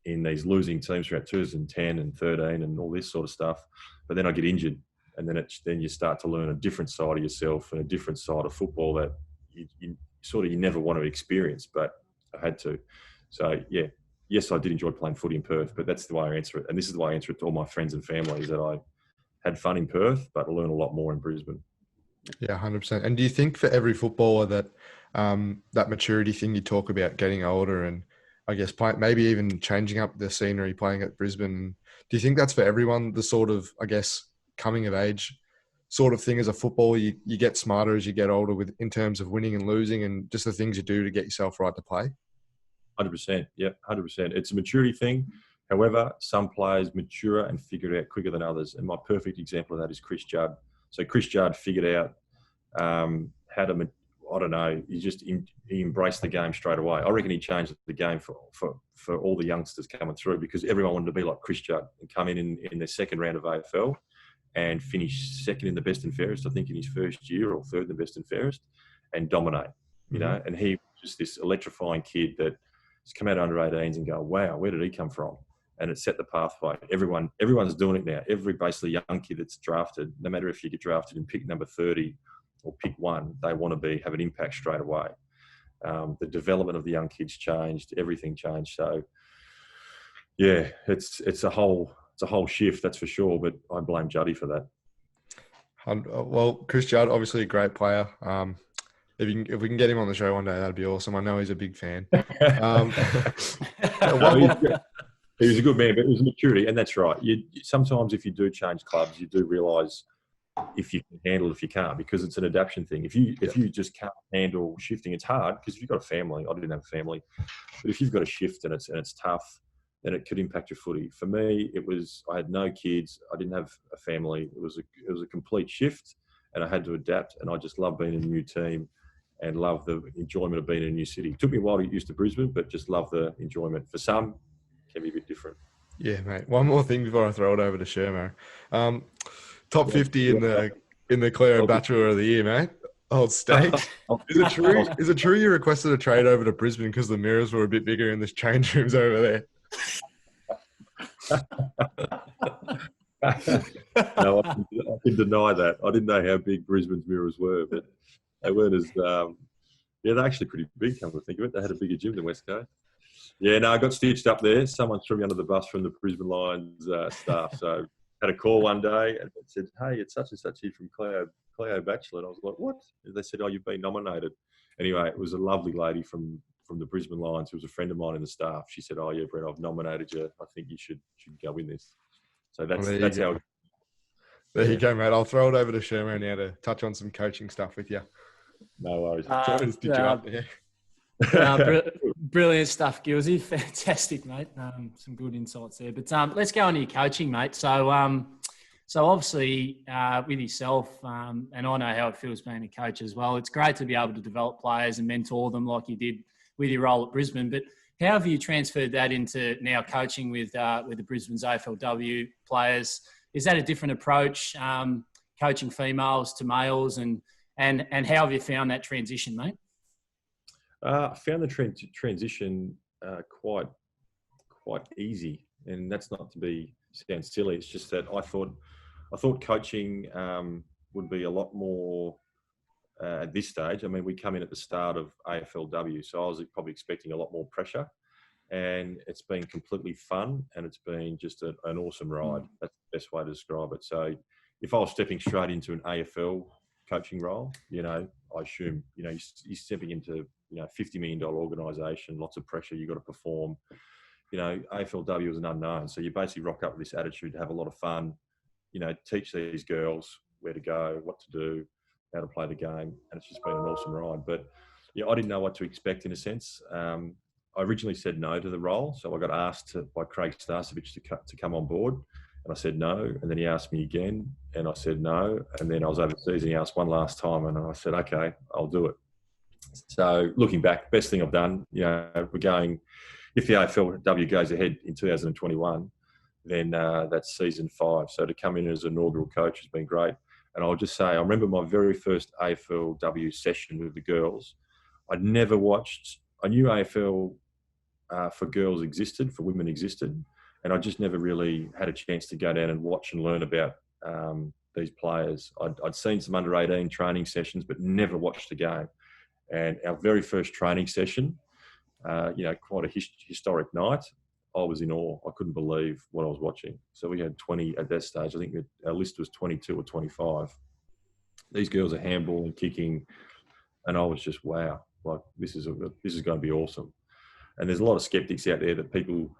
in these losing teams throughout 2010 and 13 and all this sort of stuff. But then I get injured, and then you start to learn a different side of yourself and a different side of football that you never want to experience, but I had to. So yeah, yes, I did enjoy playing footy in Perth, but that's the way I answer it. And this is the way I answer it to all my friends and family, is that I had fun in Perth, but I learned a lot more in Brisbane. Yeah, 100%. And do you think for every footballer that that maturity thing you talk about, getting older and I guess maybe even changing up the scenery, playing at Brisbane, do you think that's for everyone, the sort of, I guess, coming of age sort of thing as a footballer? You get smarter as you get older in terms of winning and losing and just the things you do to get yourself right to play? 100%. Yeah, 100%. It's a maturity thing. However, some players mature and figure it out quicker than others. And my perfect example of that is Chris Judd. So Chris Judd figured out how to, I don't know, he embraced the game straight away. I reckon he changed the game for all the youngsters coming through, because everyone wanted to be like Chris Judd and come in their second round of AFL and finish second in the best and fairest, I think in his first year, or third in the best and fairest, and dominate, you know. And he was just this electrifying kid that has come out under 18s and go, wow, where did he come from? And it set the pathway. Everyone's doing it now. Every basically young kid that's drafted, no matter if you get drafted in pick number 30 or pick 1, they want to have an impact straight away. The development of the young kids changed. Everything changed. So, yeah, it's a whole shift, that's for sure. But I blame Juddy for that. Well, Chris Judd, obviously a great player. If we can get him on the show one day, that'd be awesome. I know he's a big fan. No, he was a good man, but it was maturity, and that's right. Sometimes if you do change clubs, you do realise if you can handle it, if you can't, because it's an adaptation thing. If you just can't handle shifting, it's hard because if you've got a family, I didn't have a family, but if you've got a shift and it's tough, then it could impact your footy. For me, I had no kids, I didn't have a family. It was a complete shift, and I had to adapt. And I just love being in a new team, and love the enjoyment of being in a new city. It took me a while to get used to Brisbane, but just love the enjoyment. For some, it can be a bit different. Yeah, mate. One more thing before I throw it over to Shermo. Top 50 in the Australian Bachelor of the Year, mate. Old Steak. Is it true you requested a trade over to Brisbane because the mirrors were a bit bigger in the change rooms over there? No, I can deny that. I didn't know how big Brisbane's mirrors were, but they weren't as. They're actually pretty big. Come to think of it, they had a bigger gym than West Coast. Yeah, no, I got stitched up there. Someone threw me under the bus from the Brisbane Lions staff. So had a call one day and it said, "Hey, it's such and such here from Cleo Bachelor." And I was like, "What?" And they said, "Oh, you've been nominated." Anyway, it was a lovely lady from the Brisbane Lions who was a friend of mine in the staff. She said, "Oh yeah, Brent, I've nominated you. I think you should go in this." So that's how. There you go, mate. I'll throw it over to Sherman now to touch on some coaching stuff with you. No worries. Brilliant stuff, Gilsey. Fantastic, mate. Some good insights there. But let's go on to your coaching, mate. So obviously with yourself, and I know how it feels being a coach as well. It's great to be able to develop players and mentor them like you did with your role at Brisbane. But how have you transferred that into now coaching with the Brisbane's AFLW players? Is that a different approach, coaching females to males, and how have you found that transition, mate? I found the transition quite easy, and that's not to sound silly. It's just that I thought coaching would be a lot more at this stage. I mean, we come in at the start of AFLW, so I was probably expecting a lot more pressure, and it's been completely fun, and it's been just an awesome ride. That's the best way to describe it. So if I was stepping straight into an AFL coaching role, I assume, you're stepping into, $50 million organisation, lots of pressure, you've got to perform. AFLW is an unknown. So you basically rock up with this attitude to have a lot of fun, teach these girls where to go, what to do, how to play the game. And it's just been an awesome ride. But yeah, I didn't know what to expect in a sense. I originally said no to the role. So I got asked by Craig Starcevich to come on board. And I said no. And then he asked me again and I said no. And then I was overseas and he asked one last time and I said, okay, I'll do it. So looking back, best thing I've done, we're going, if the AFLW goes ahead in 2021, then that's season 5. So to come in as inaugural coach has been great. And I'll just say, I remember my very first AFLW session with the girls. I knew AFL for girls existed, for women existed. And I just never really had a chance to go down and watch and learn about these players. I'd seen some under-18 training sessions, but never watched a game. And our very first training session, quite a historic night, I was in awe. I couldn't believe what I was watching. So we had 20 at that stage. I think our list was 22 or 25. These girls are handballing, kicking, and I was just, wow, like this is going to be awesome. And there's a lot of skeptics out there that people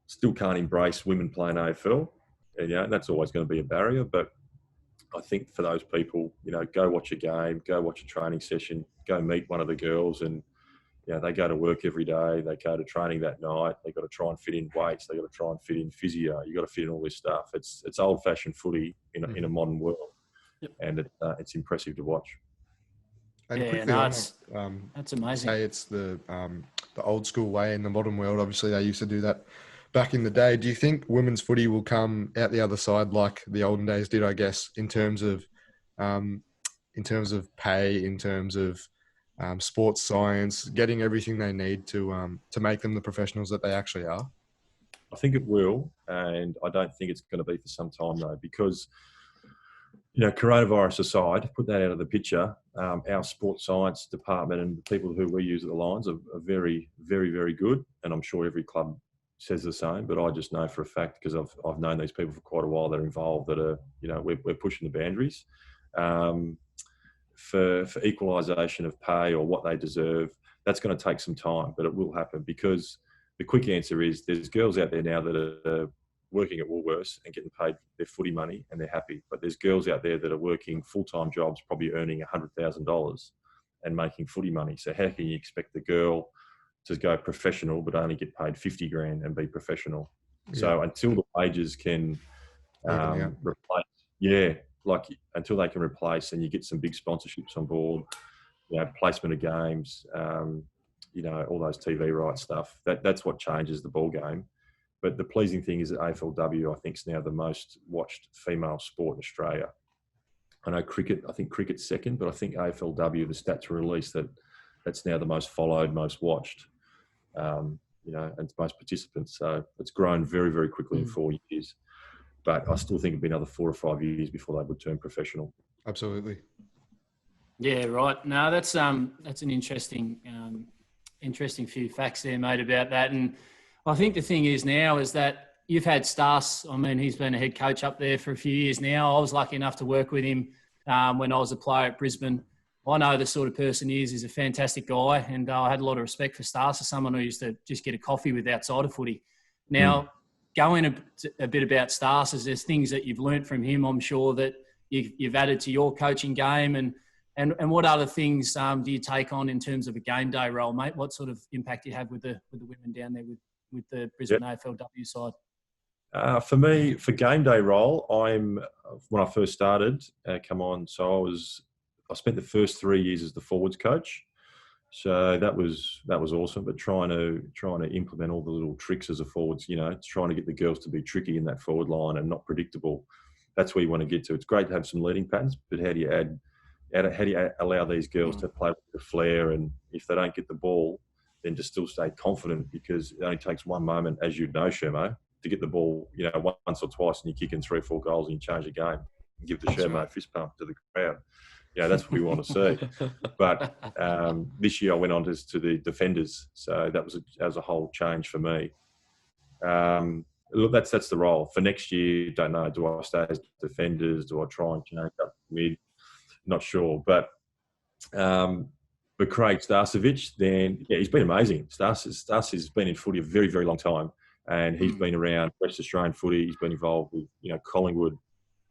still can't embrace women playing AFL. And, that's always going to be a barrier. But I think for those people, go watch a game, go watch a training session, go meet one of the girls and, they go to work every day. They go to training that night. They got to try and fit in weights. They got to try and fit in physio. You got to fit in all this stuff. It's old-fashioned footy in a modern world, yep. And it's impressive to watch. And that's amazing. Say it's the old school way in the modern world. Obviously, they used to do that back in the day. Do you think women's footy will come out the other side like the olden days did? I guess in terms of pay, in terms of sports science, getting everything they need to make them the professionals that they actually are? I think it will, and I don't think it's going to be for some time though, because coronavirus aside, put that out of the picture. Our sports science department and the people who we use at the Lions are very, very, very good, and I'm sure every club says the same. But I just know for a fact, because I've known these people for quite a while that are involved, that are we're pushing the boundaries. for equalisation of pay or what they deserve, that's going to take some time, but it will happen, because the quick answer is there's girls out there now that are working at Woolworths and getting paid their footy money and they're happy. But there's girls out there that are working full-time jobs, probably earning $100,000 and making footy money. So how can you expect the girl to go professional but only get paid 50 grand and be professional? Yeah. So until the wages can replace, until they can replace and you get some big sponsorships on board, placement of games, all those TV rights stuff, that's what changes the ball game. But the pleasing thing is that AFLW, I think, is now the most watched female sport in Australia. I know cricket, I think cricket's second, but I think AFLW, the stats were released that's now the most followed, most watched, and most participants. So it's grown very, very quickly in 4 years. But I still think it'd be another 4 or 5 years before they would turn professional. Absolutely. Yeah, right. No, that's an interesting few facts there, mate, about that. And I think the thing is now is that you've had Stas. I mean, he's been a head coach up there for a few years now. I was lucky enough to work with him when I was a player at Brisbane. I know the sort of person he is. He's a fantastic guy, and I had a lot of respect for Stas as someone who used to just get a coffee with outside of footy. Now, going a bit about Stas, is there's things that you've learnt from him, I'm sure, that you've added to your coaching game, and what other things do you take on in terms of a game day role, mate? What sort of impact do you have with the women down there with the Brisbane AFLW side? For me, for game day role, when I first started, I spent the first 3 years as the forwards coach. So that was awesome. But trying to implement all the little tricks as a forwards, trying to get the girls to be tricky in that forward line and not predictable. That's where you want to get to. It's great to have some leading patterns, but how do you allow these girls to play with the flair, and if they don't get the ball, then to still stay confident, because it only takes one moment, as you know, Shermo, to get the ball, once or twice, and you're kicking 3 or 4 goals and you change the game. Give the Shermo fist pump to the crowd. That's what we want to see. But this year I went on to the defenders, so that was a whole change for me. Look, that's the role for next year. Don't know. Do I stay as defenders? Do I try and change up mid? Not sure, but Craig Starcevic, then he's been amazing. Stas has been in footy a very, very long time, and he's been around West Australian footy. He's been involved with Collingwood.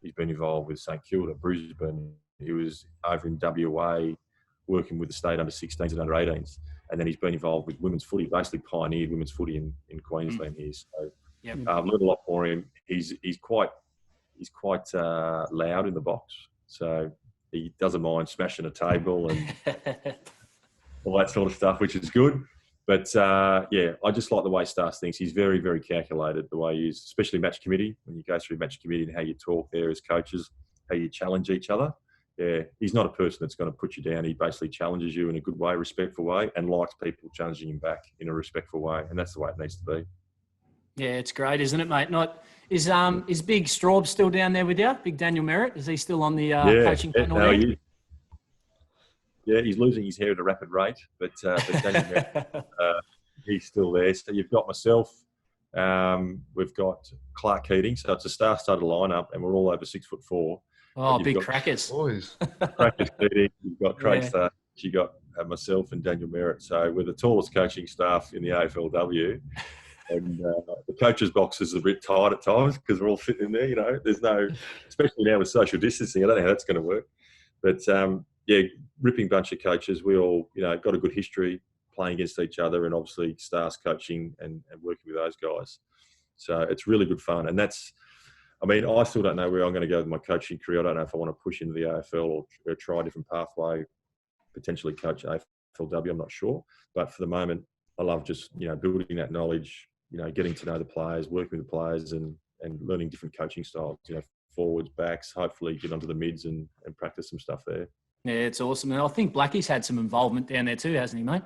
He's been involved with St Kilda, Brisbane. He was over in WA working with the state under 16s and under 18s, and then he's been involved with women's footy. Basically pioneered women's footy in Queensland here. So I've learned a lot for him. He's quite loud in the box, so he doesn't mind smashing a table and all that sort of stuff, which is good. But, I just like the way Stas thinks. He's very, very calculated, the way he is, especially match committee. When you go through match committee and how you talk there as coaches, how you challenge each other. Yeah, he's not a person that's going to put you down. He basically challenges you in a good way, respectful way, and likes people challenging him back in a respectful way. And that's the way it needs to be. Yeah, it's great, isn't it, mate? Is Big Straub still down there with you? Big Daniel Merritt? Is he still on the coaching panel there? He is. Yeah, he's losing his hair at a rapid rate, but Daniel Merritt, he's still there. So you've got myself, we've got Clark Keating. So it's a star-studded lineup, and we're all over 6'4". Oh, big crackers. Boys. Crackers Keating. You've got Craig Starr. You got myself and Daniel Merritt. So we're the tallest coaching staff in the AFLW. And the coaches' boxes are a bit tight at times because we're all fitting in there. There's no, especially now with social distancing, I don't know how that's going to work. But ripping bunch of coaches. We all, got a good history playing against each other, and obviously stars coaching and working with those guys. So it's really good fun. And I still don't know where I'm going to go with my coaching career. I don't know if I want to push into the AFL or try a different pathway, potentially coach AFLW. I'm not sure. But for the moment, I love just, building that knowledge, getting to know the players, working with the players and learning different coaching styles, forwards, backs, hopefully get onto the mids and practice some stuff there. Yeah, it's awesome. And I think Blackie's had some involvement down there too, hasn't he, mate?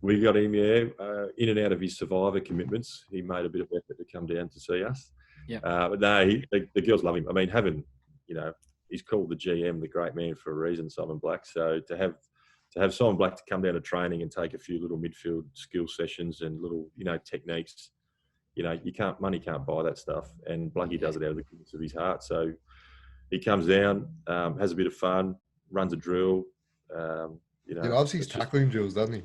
We got him, in and out of his survivor commitments. He made a bit of effort to come down to see us. Yeah. But no, the girls love him. I mean, he's called the GM, the great man, for a reason, Simon Black. So to have Simon Black to come down to training and take a few little midfield skill sessions and little, techniques, money can't buy that stuff. And Blackie does it out of the goodness of his heart. So he comes down, has a bit of fun, runs a drill. He loves his tackling drills, doesn't he?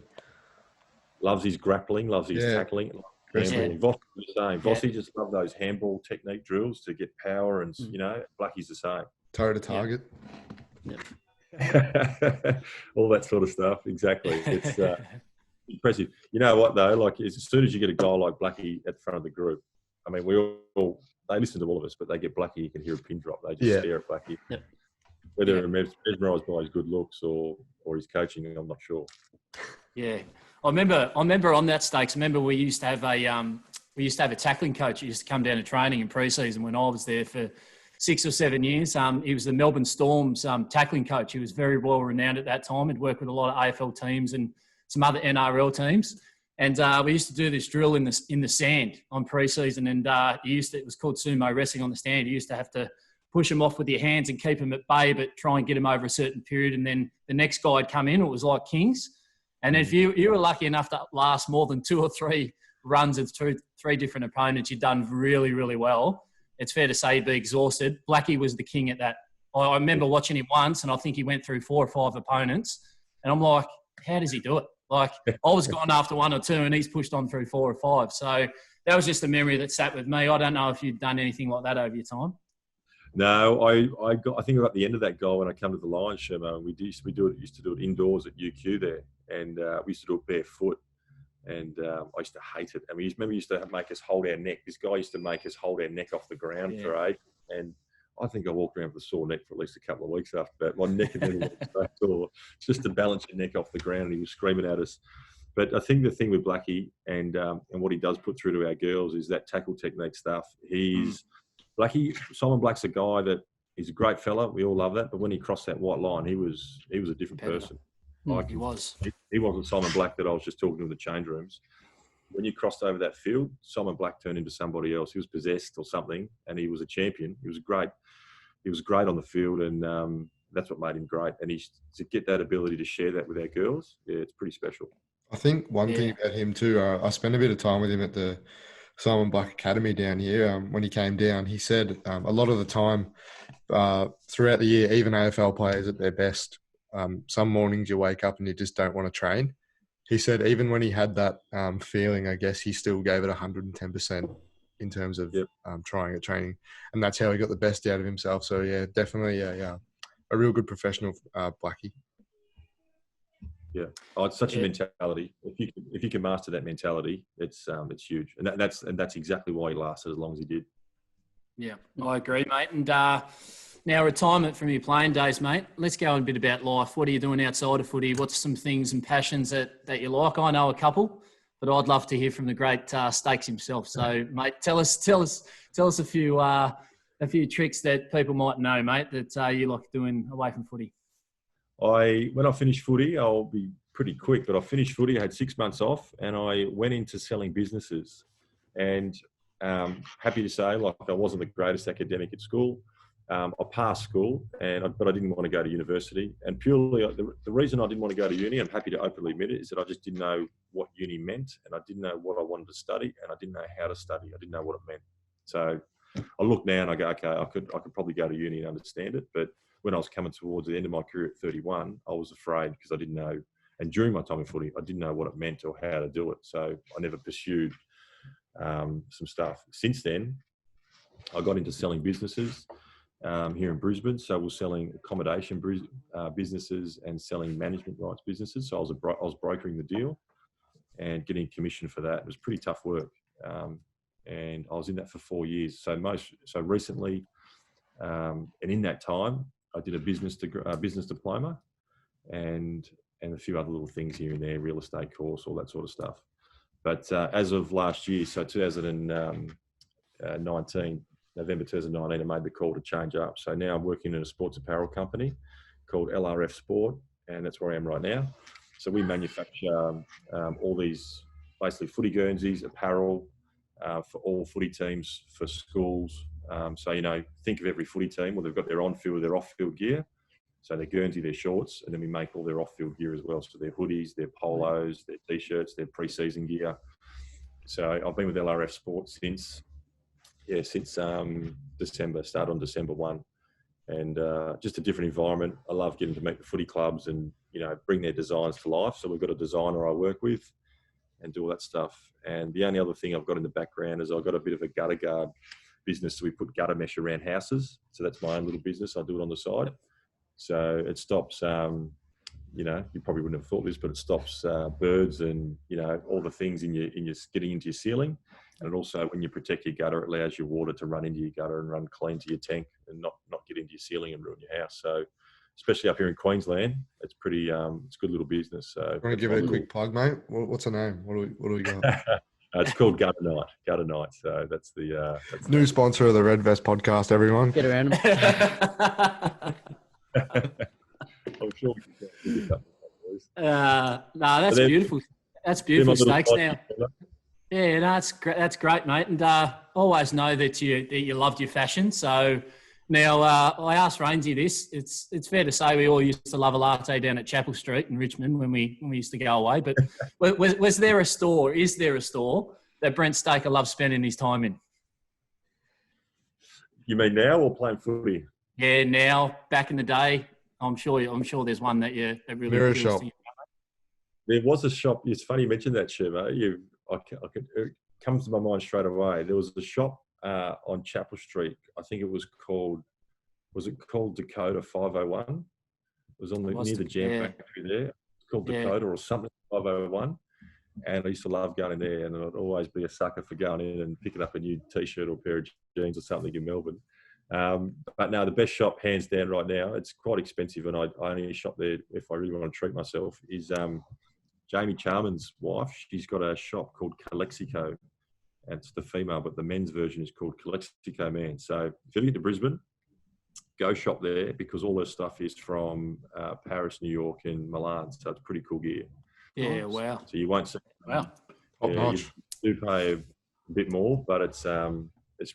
Loves his grappling, loves his tackling, handballing. Voss is the same. Vossy just love those handball technique drills to get power, and Blackie's the same. Toe to target. All that sort of stuff. Exactly. It's impressive. You know what though? Like as soon as you get a guy like Blackie at the front of the group, I mean, they listen to all of us, but they get Blackie. You can hear a pin drop. They just stare at Blackie. Yep. Whether they're mesmerised by his good looks or his coaching, I'm not sure. Yeah, I remember on that Stakes. I remember we used to have a tackling coach who used to come down to training in pre-season when I was there for 6 or 7 years. He was the Melbourne Storm's tackling coach. He was very well renowned at that time. He'd worked with a lot of AFL teams and some other NRL teams. And we used to do this drill in the sand on pre-season. And it was called sumo wrestling on the stand. You used to have to push them off with your hands and keep them at bay, but try and get them over a certain period. And then the next guy'd come in. It was like kings. And if you were lucky enough to last more than 2 or 3 runs of 3 different opponents, you'd done really, really well. It's fair to say you'd be exhausted. Blackie was the king at that. I remember watching him once, and I think he went through 4 or 5 opponents. And I'm like, how does he do it? Like, I was gone after 1 or 2, and he's pushed on through 4 or 5. So that was just a memory that sat with me. I don't know if you'd done anything like that over your time. No, I think about the end of that goal when I come to the Lions, Shermo. We used to do it indoors at UQ there, and we used to do it barefoot. And I used to hate it. And he used to make us hold our neck. This guy used to make us hold our neck off the ground for 8. And I think I walked around with a sore neck for at least a couple of weeks after that. My neck had never been so sore. It's just to balance your neck off the ground. And he was screaming at us. But I think the thing with Blackie and what he does put through to our girls is that tackle technique stuff. Simon Black's a guy that he's a great fella. We all love that. But when he crossed that white line, he was a different person. He was. He wasn't Simon Black that I was just talking to in the change rooms. When you crossed over that field, Simon Black turned into somebody else. He was possessed or something, and he was a champion. He was great. He was great on the field, and that's what made him great. And to get that ability to share that with our girls, it's pretty special. I think one thing about him too, I spent a bit of time with him at the Simon Black Academy down here. When he came down, he said a lot of the time throughout the year, even AFL players at their best, some mornings you wake up and you just don't want to train. He said even when he had that feeling, I guess he still gave it 110% in terms of trying at training. And that's how he got the best out of himself. So, yeah, definitely a real good professional, Blackie. Yeah, it's such a mentality. If you can master that mentality, it's huge, and that's exactly why he lasted as long as he did. Yeah, I agree, mate. And now retirement from your playing days, mate. Let's go on a bit about life. What are you doing outside of footy? What's some things and passions that you like? I know a couple, but I'd love to hear from the great Stakes himself. So, mate, tell us a few tricks that people might know, mate, that you like doing away from footy. When I finished footy, I'll be pretty quick, but I finished footy, I had 6 months off, and I went into selling businesses. And happy to say, like, I wasn't the greatest academic at school. I passed school, but I didn't want to go to university. And purely, the reason I didn't want to go to uni, I'm happy to openly admit it, is that I just didn't know what uni meant, and I didn't know what I wanted to study, and I didn't know how to study. I didn't know what it meant. So I look now and I go, okay, I could probably go to uni and understand it, but when I was coming towards the end of my career at 31, I was afraid because I didn't know. And during my time in footy, I didn't know what it meant or how to do it. So I never pursued some stuff. Since then, I got into selling businesses here in Brisbane. So we're selling accommodation businesses and selling management rights businesses. So I was brokering the deal and getting commission for that. It was pretty tough work. And I was in that for 4 years. So recently, and in that time, I did a business diploma and a few other little things here and there, real estate course, all that sort of stuff. But as of last year, so 2019, November 2019, I made the call to change up. So now I'm working in a sports apparel company called LRF Sport, and that's where I am right now. So we manufacture all these basically footy guernseys, apparel for all footy teams, for schools. So, think of every footy team. Well, they've got their on-field, their off-field gear. So their Guernsey, their shorts, and then we make all their off-field gear as well. So their hoodies, their polos, their T-shirts, their pre-season gear. So I've been with LRF Sports since December, started on December 1. and just a different environment. I love getting to meet the footy clubs and, bring their designs to life. So we've got a designer I work with and do all that stuff. And the only other thing I've got in the background is I've got a bit of a gutter guard business. So we put gutter mesh around houses. So that's my own little business. I do it on the side. So it stops, you probably wouldn't have thought this, but it stops birds and, all the things in your getting into your ceiling. And it also, when you protect your gutter, it allows your water to run into your gutter and run clean to your tank and not get into your ceiling and ruin your house. So especially up here in Queensland, it's pretty, it's a good little business. So want to give it a quick plug, mate? What's the name? What do we got? It's called Gutter Night. Gutter Night. So that's the new sponsor of the Red Vest podcast. Everyone, get around them. I'm sure we can get that. No, that's beautiful. That's beautiful, Stakes. Now, yeah, no, that's great, mate. And always know that you loved your fashion. So now I asked Rainsy this. It's fair to say we all used to love a latte down at Chapel Street in Richmond when we used to go away. But was there a store? Is there a store that Brent Staker loves spending his time in? You mean now or playing footy? Yeah, now. Back in the day, I'm sure there's one that really Mirror shop. There was a shop. It's funny you mentioned that, Shiva. It comes to my mind straight away. There was a shop on Chapel Street. I think it was called. Was it called Dakota 501? It was near the jam factory there. It's called Dakota or something 501. And I used to love going in there, and I'd always be a sucker for going in and picking up a new T-shirt or pair of jeans or something in Melbourne. But no, the best shop, hands down, right now. It's quite expensive, and I only shop there if I really want to treat myself. Is Jamie Charman's wife? She's got a shop called Calexico, and it's the female, but the men's version is called Calexico Man. So if you get to Brisbane, go shop there because all her stuff is from Paris, New York, and Milan. So it's pretty cool gear. Yeah, wow. So you won't see. Wow. Top notch. You do pay a bit more, but it's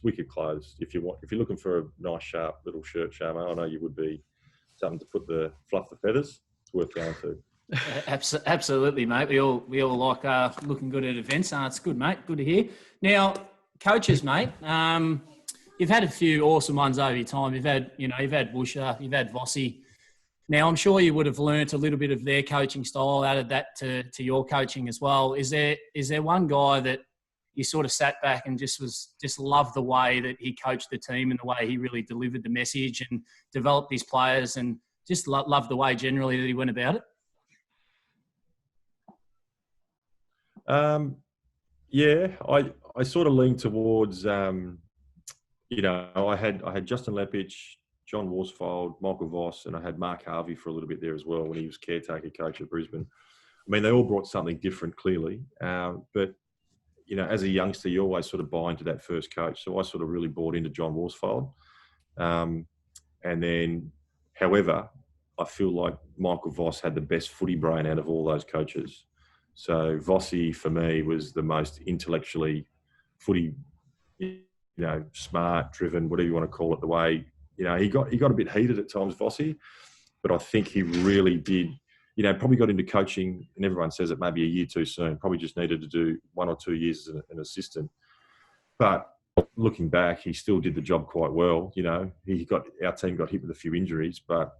wicked clothes. If you're looking for a nice, sharp little shirt, Shamo, I know you would be something to fluff the feathers. It's worth going to. Absolutely, mate. We all like looking good at events. It's good, mate. Good to hear. Now, coaches, mate. You've had a few awesome ones over your time. You've had Busher, you've had Vossi. Now, I'm sure you would have learnt a little bit of their coaching style, added that to your coaching as well. Is there one guy that you sort of sat back and just loved the way that he coached the team and the way he really delivered the message and developed his players and just loved the way generally that he went about it? Yeah, I sort of lean towards, I had Justin Lepich, John Worsfold, Michael Voss, and I had Mark Harvey for a little bit there as well when he was caretaker coach at Brisbane. I mean, they all brought something different, clearly. But, as a youngster, you always sort of buy into that first coach. So I sort of really bought into John Worsfold. And then, however, I feel like Michael Voss had the best footy brain out of all those coaches. So Vossi, for me, was the most intellectually footy, smart, driven, whatever you want to call it, the way, he got a bit heated at times, Vossi, but I think he really did, probably got into coaching, and everyone says it maybe a year too soon, probably just needed to do 1 or 2 years as an assistant. But looking back, he still did the job quite well. Our team got hit with a few injuries, but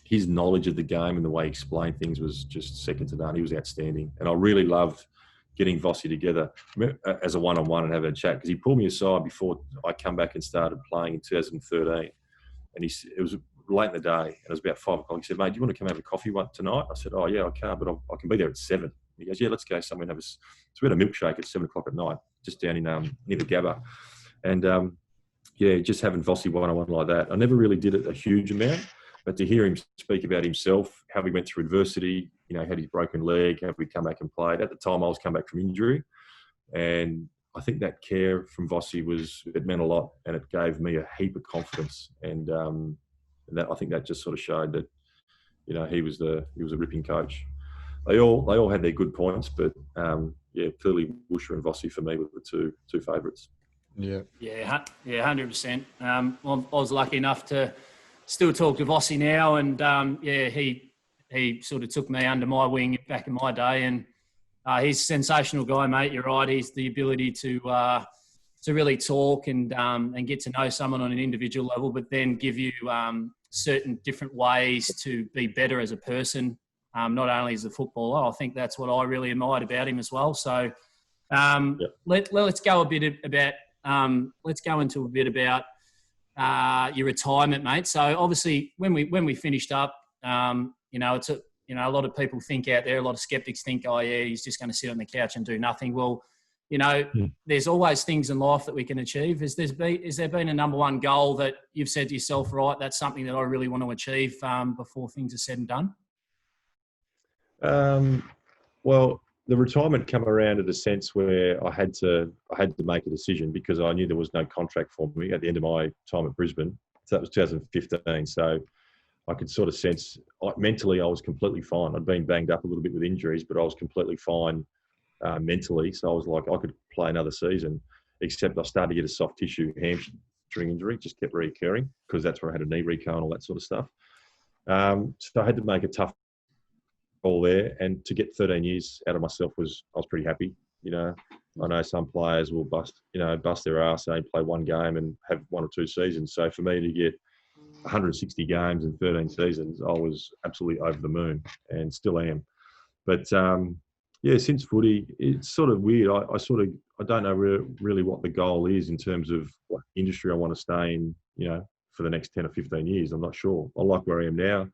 his knowledge of the game and the way he explained things was just second to none. He was outstanding. And I really loved getting Vossi together as a one-on-one and having a chat, because he pulled me aside before I come back and started playing in 2013. And it was late in the day, and it was about 5 o'clock. He said, "Mate, do you want to come have a coffee tonight?" I said, "Oh, yeah, I can, but I can be there at 7. He goes, "Yeah, let's go somewhere and have a..." So we had a milkshake at 7 o'clock at night, just down in near the Gabba. And, just having Vossi one-on-one like that. I never really did it a huge amount. But to hear him speak about himself, how he went through adversity, had his broken leg, how he come back and played. At the time, I was come back from injury. And I think that care from Vossi it meant a lot, and it gave me a heap of confidence. And that, I think that just sort of showed that, he was a ripping coach. They all had their good points, but clearly Busher and Vossi for me were the two favourites. Yeah, 100%. I was lucky enough to still talk to Vossi now, and he sort of took me under my wing back in my day, and he's a sensational guy, mate. You're right. He's the ability to to really talk and get to know someone on an individual level, but then give you certain different ways to be better as a person, not only as a footballer. I think that's what I really admired about him as well. So let's go a bit about let's go into a bit about your retirement, mate. So obviously, when we finished up, it's a lot of people think out there, a lot of skeptics think, oh yeah, he's just going to sit on the couch and do nothing. Well, there's always things in life that we can achieve. Has there been a number one goal that you've said to yourself, right, that's something that I really want to achieve before things are said and done? Well, the retirement came around in a sense where I had to make a decision because I knew there was no contract for me at the end of my time at Brisbane. So that was 2015. So I could sort of sense mentally I was completely fine. I'd been banged up a little bit with injuries, but I was completely fine mentally. So I was like, I could play another season, except I started to get a soft tissue hamstring injury, just kept recurring because that's where I had a knee reco and all that sort of stuff. So I had to make a tough call there, and to get 13 years out of myself I was pretty happy. I know some players will bust their ass and play one game and have 1 or 2 seasons. So for me to get 160 games in 13 seasons, I was absolutely over the moon and still am. But since footy, it's sort of weird. I don't know really what the goal is in terms of what industry I want to stay in, for the next 10 or 15 years. I'm not sure. I like where I am now.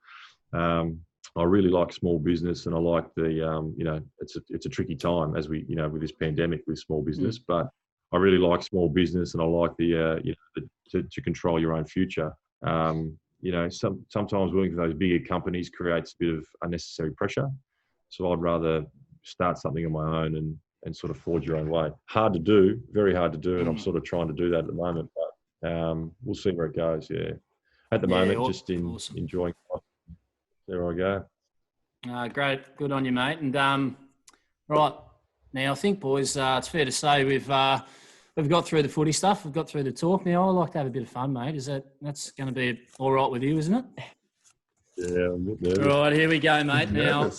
I really like small business, and I like the, it's a tricky time as we, with this pandemic with small business, but I really like small business, and I like to control your own future. Sometimes working for those bigger companies creates a bit of unnecessary pressure. So I'd rather start something on my own and sort of forge your own way. Hard to do, very hard to do, and I'm sort of trying to do that at the moment. But we'll see where it goes. Yeah, at the moment, just enjoying life. There I go. Great, good on you, mate. And right now, I think, boys, it's fair to say we've got through the footy stuff. We've got through the talk. Now, I like to have a bit of fun, mate. That's going to be all right with you, isn't it? Yeah, I'm a bit nervous. Right, here we go, mate. Now,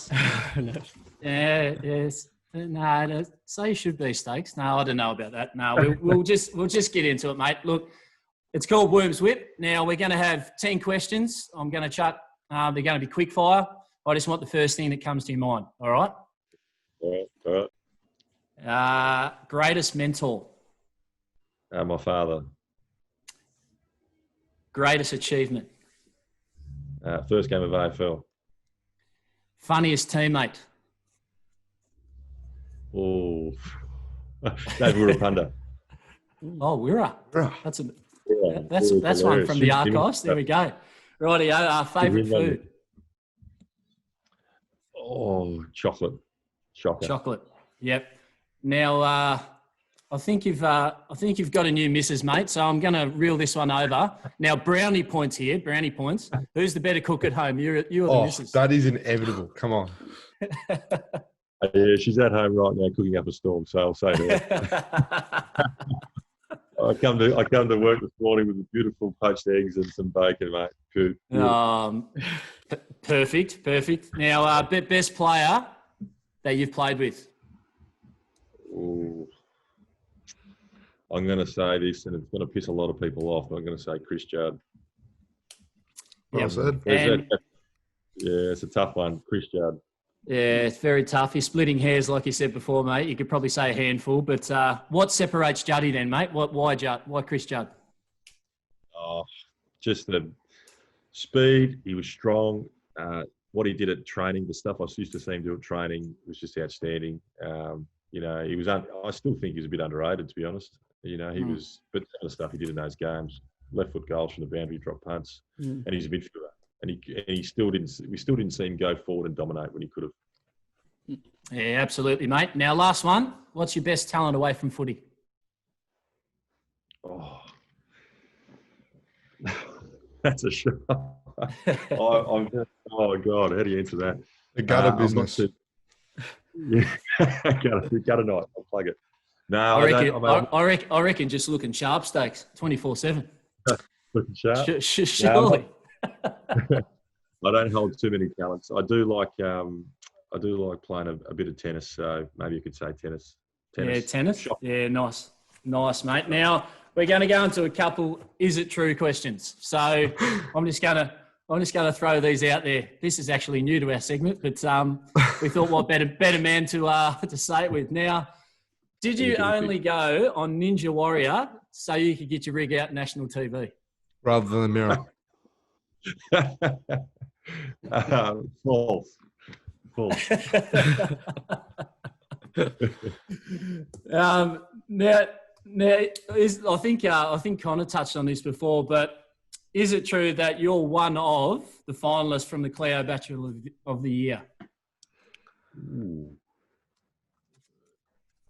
yes. No, so you should be, Stakes. No, I don't know about that. No, we'll just get into it, mate. Look, it's called Worms Whip. Now, we're going to have 10 questions. I'm going to chuck. They're going to be quick fire. I just want the first thing that comes to your mind. All right? All right. Greatest mentor? My father. Greatest achievement? First game of AFL. Funniest teammate? Oh, David Wirapunda. Oh, Wirra. That's one from the archives. There we go. Rightio, favourite food? Oh, chocolate. Chocolate. Yep. Now, I think you've got a new missus, mate. So I'm going to reel this one over. Now, brownie points here. Brownie points. Who's the better cook at home? You or the missus? That is inevitable. Come on. Yeah, she's at home right now cooking up a storm. So I'll say her. I come to work this morning with beautiful poached eggs and some bacon, mate. Good. Perfect. Now, best player that you've played with? Ooh. I'm going to say this, and it's going to piss a lot of people off, but I'm going to say Chris Judd. Well said. Yeah, it's a tough one. Chris Judd. Yeah, it's very tough. You're splitting hairs, like you said before, mate. You could probably say a handful, but what separates Juddy then, mate? Why Judd? Why Chris Judd? Oh, just the speed. He was strong. What he did at training, the stuff I used to see him do at training was just outstanding. He was. I still think he's a bit underrated, to be honest. He was, but the other stuff he did in those games, left foot goals from the boundary, drop punts, and he's a midfielder. And he still didn't. We still didn't see him go forward and dominate when he could have. Yeah, absolutely, mate. Now, last one. What's your best talent away from footy? Oh, that's a shock. Oh God, how do you answer that? The gutter business. Yeah, gutter night. I'll plug it. No, I reckon just looking sharp, Stakes 24/7. Looking sharp. Surely. I don't hold too many talents. I do like playing a bit of tennis. So maybe you could say tennis. Yeah, tennis. Yeah, nice. Nice, mate. Now we're going to go into a couple "Is it true?" questions. So I'm just going to throw these out there. This is actually new to our segment, but we thought what better man to say it with. Now, did you only go on Ninja Warrior so you could get your rig out national TV? Rather than a mirror. False. Now, I think Connor touched on this before, but is it true that you're one of the finalists from the Australian Bachelor of the Year? Ooh.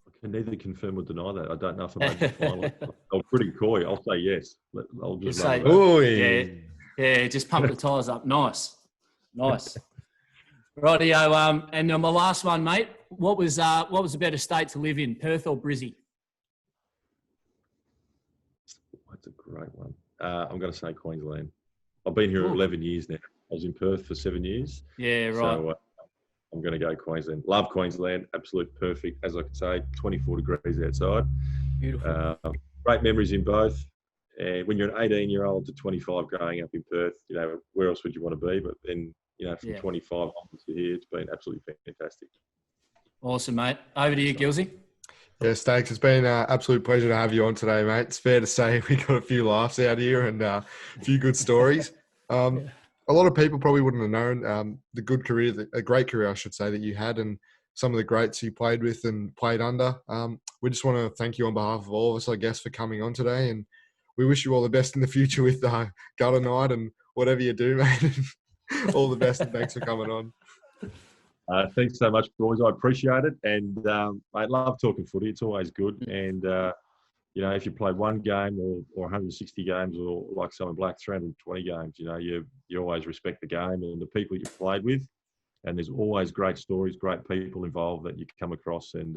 I can neither confirm or deny that. I don't know if I made the final. I'm pretty coy. I'll say yes. I'll just say, yeah, just pump the tyres up. Nice. Rightio. And my last one, mate. What was a better state to live in, Perth or Brisbane? That's a great one. I'm going to say Queensland. I've been here 11 years now. I was in Perth for 7 years. Yeah, right. So I'm going to go Queensland. Love Queensland. Absolute perfect. As I could say, 24 degrees outside. Beautiful. Great memories in both. And when you're an 18-year-old to 25 growing up in Perth, where else would you want to be? But then, from 25 onwards to here, it's been absolutely fantastic. Awesome, mate. Over to you, Gilsey. Yeah, Stakes, it's been an absolute pleasure to have you on today, mate. It's fair to say we got a few laughs out here and a few good stories. A lot of people probably wouldn't have known the good career, a great career, I should say, that you had and some of the greats you played with and played under. We just want to thank you on behalf of all of us, I guess, for coming on today. And we wish you all the best in the future with Gutter Night and whatever you do, mate. All the best and thanks for coming on. Thanks so much, boys. I appreciate it. And I love talking footy. It's always good. And, if you play one game or 160 games or like Simon Black, 320 games, you always respect the game and the people you've played with. And there's always great stories, great people involved that you come across and,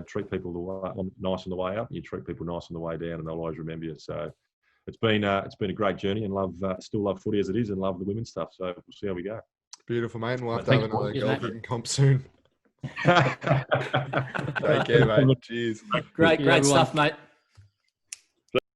treat people nice on the way up and you treat people nice on the way down and they'll always remember you. So it's been a great journey and still love footy as it is and love the women's stuff. So we'll see how we go. Beautiful, mate. And we'll have to have another golfing comp soon. Take care, mate. Cheers. Great stuff, mate.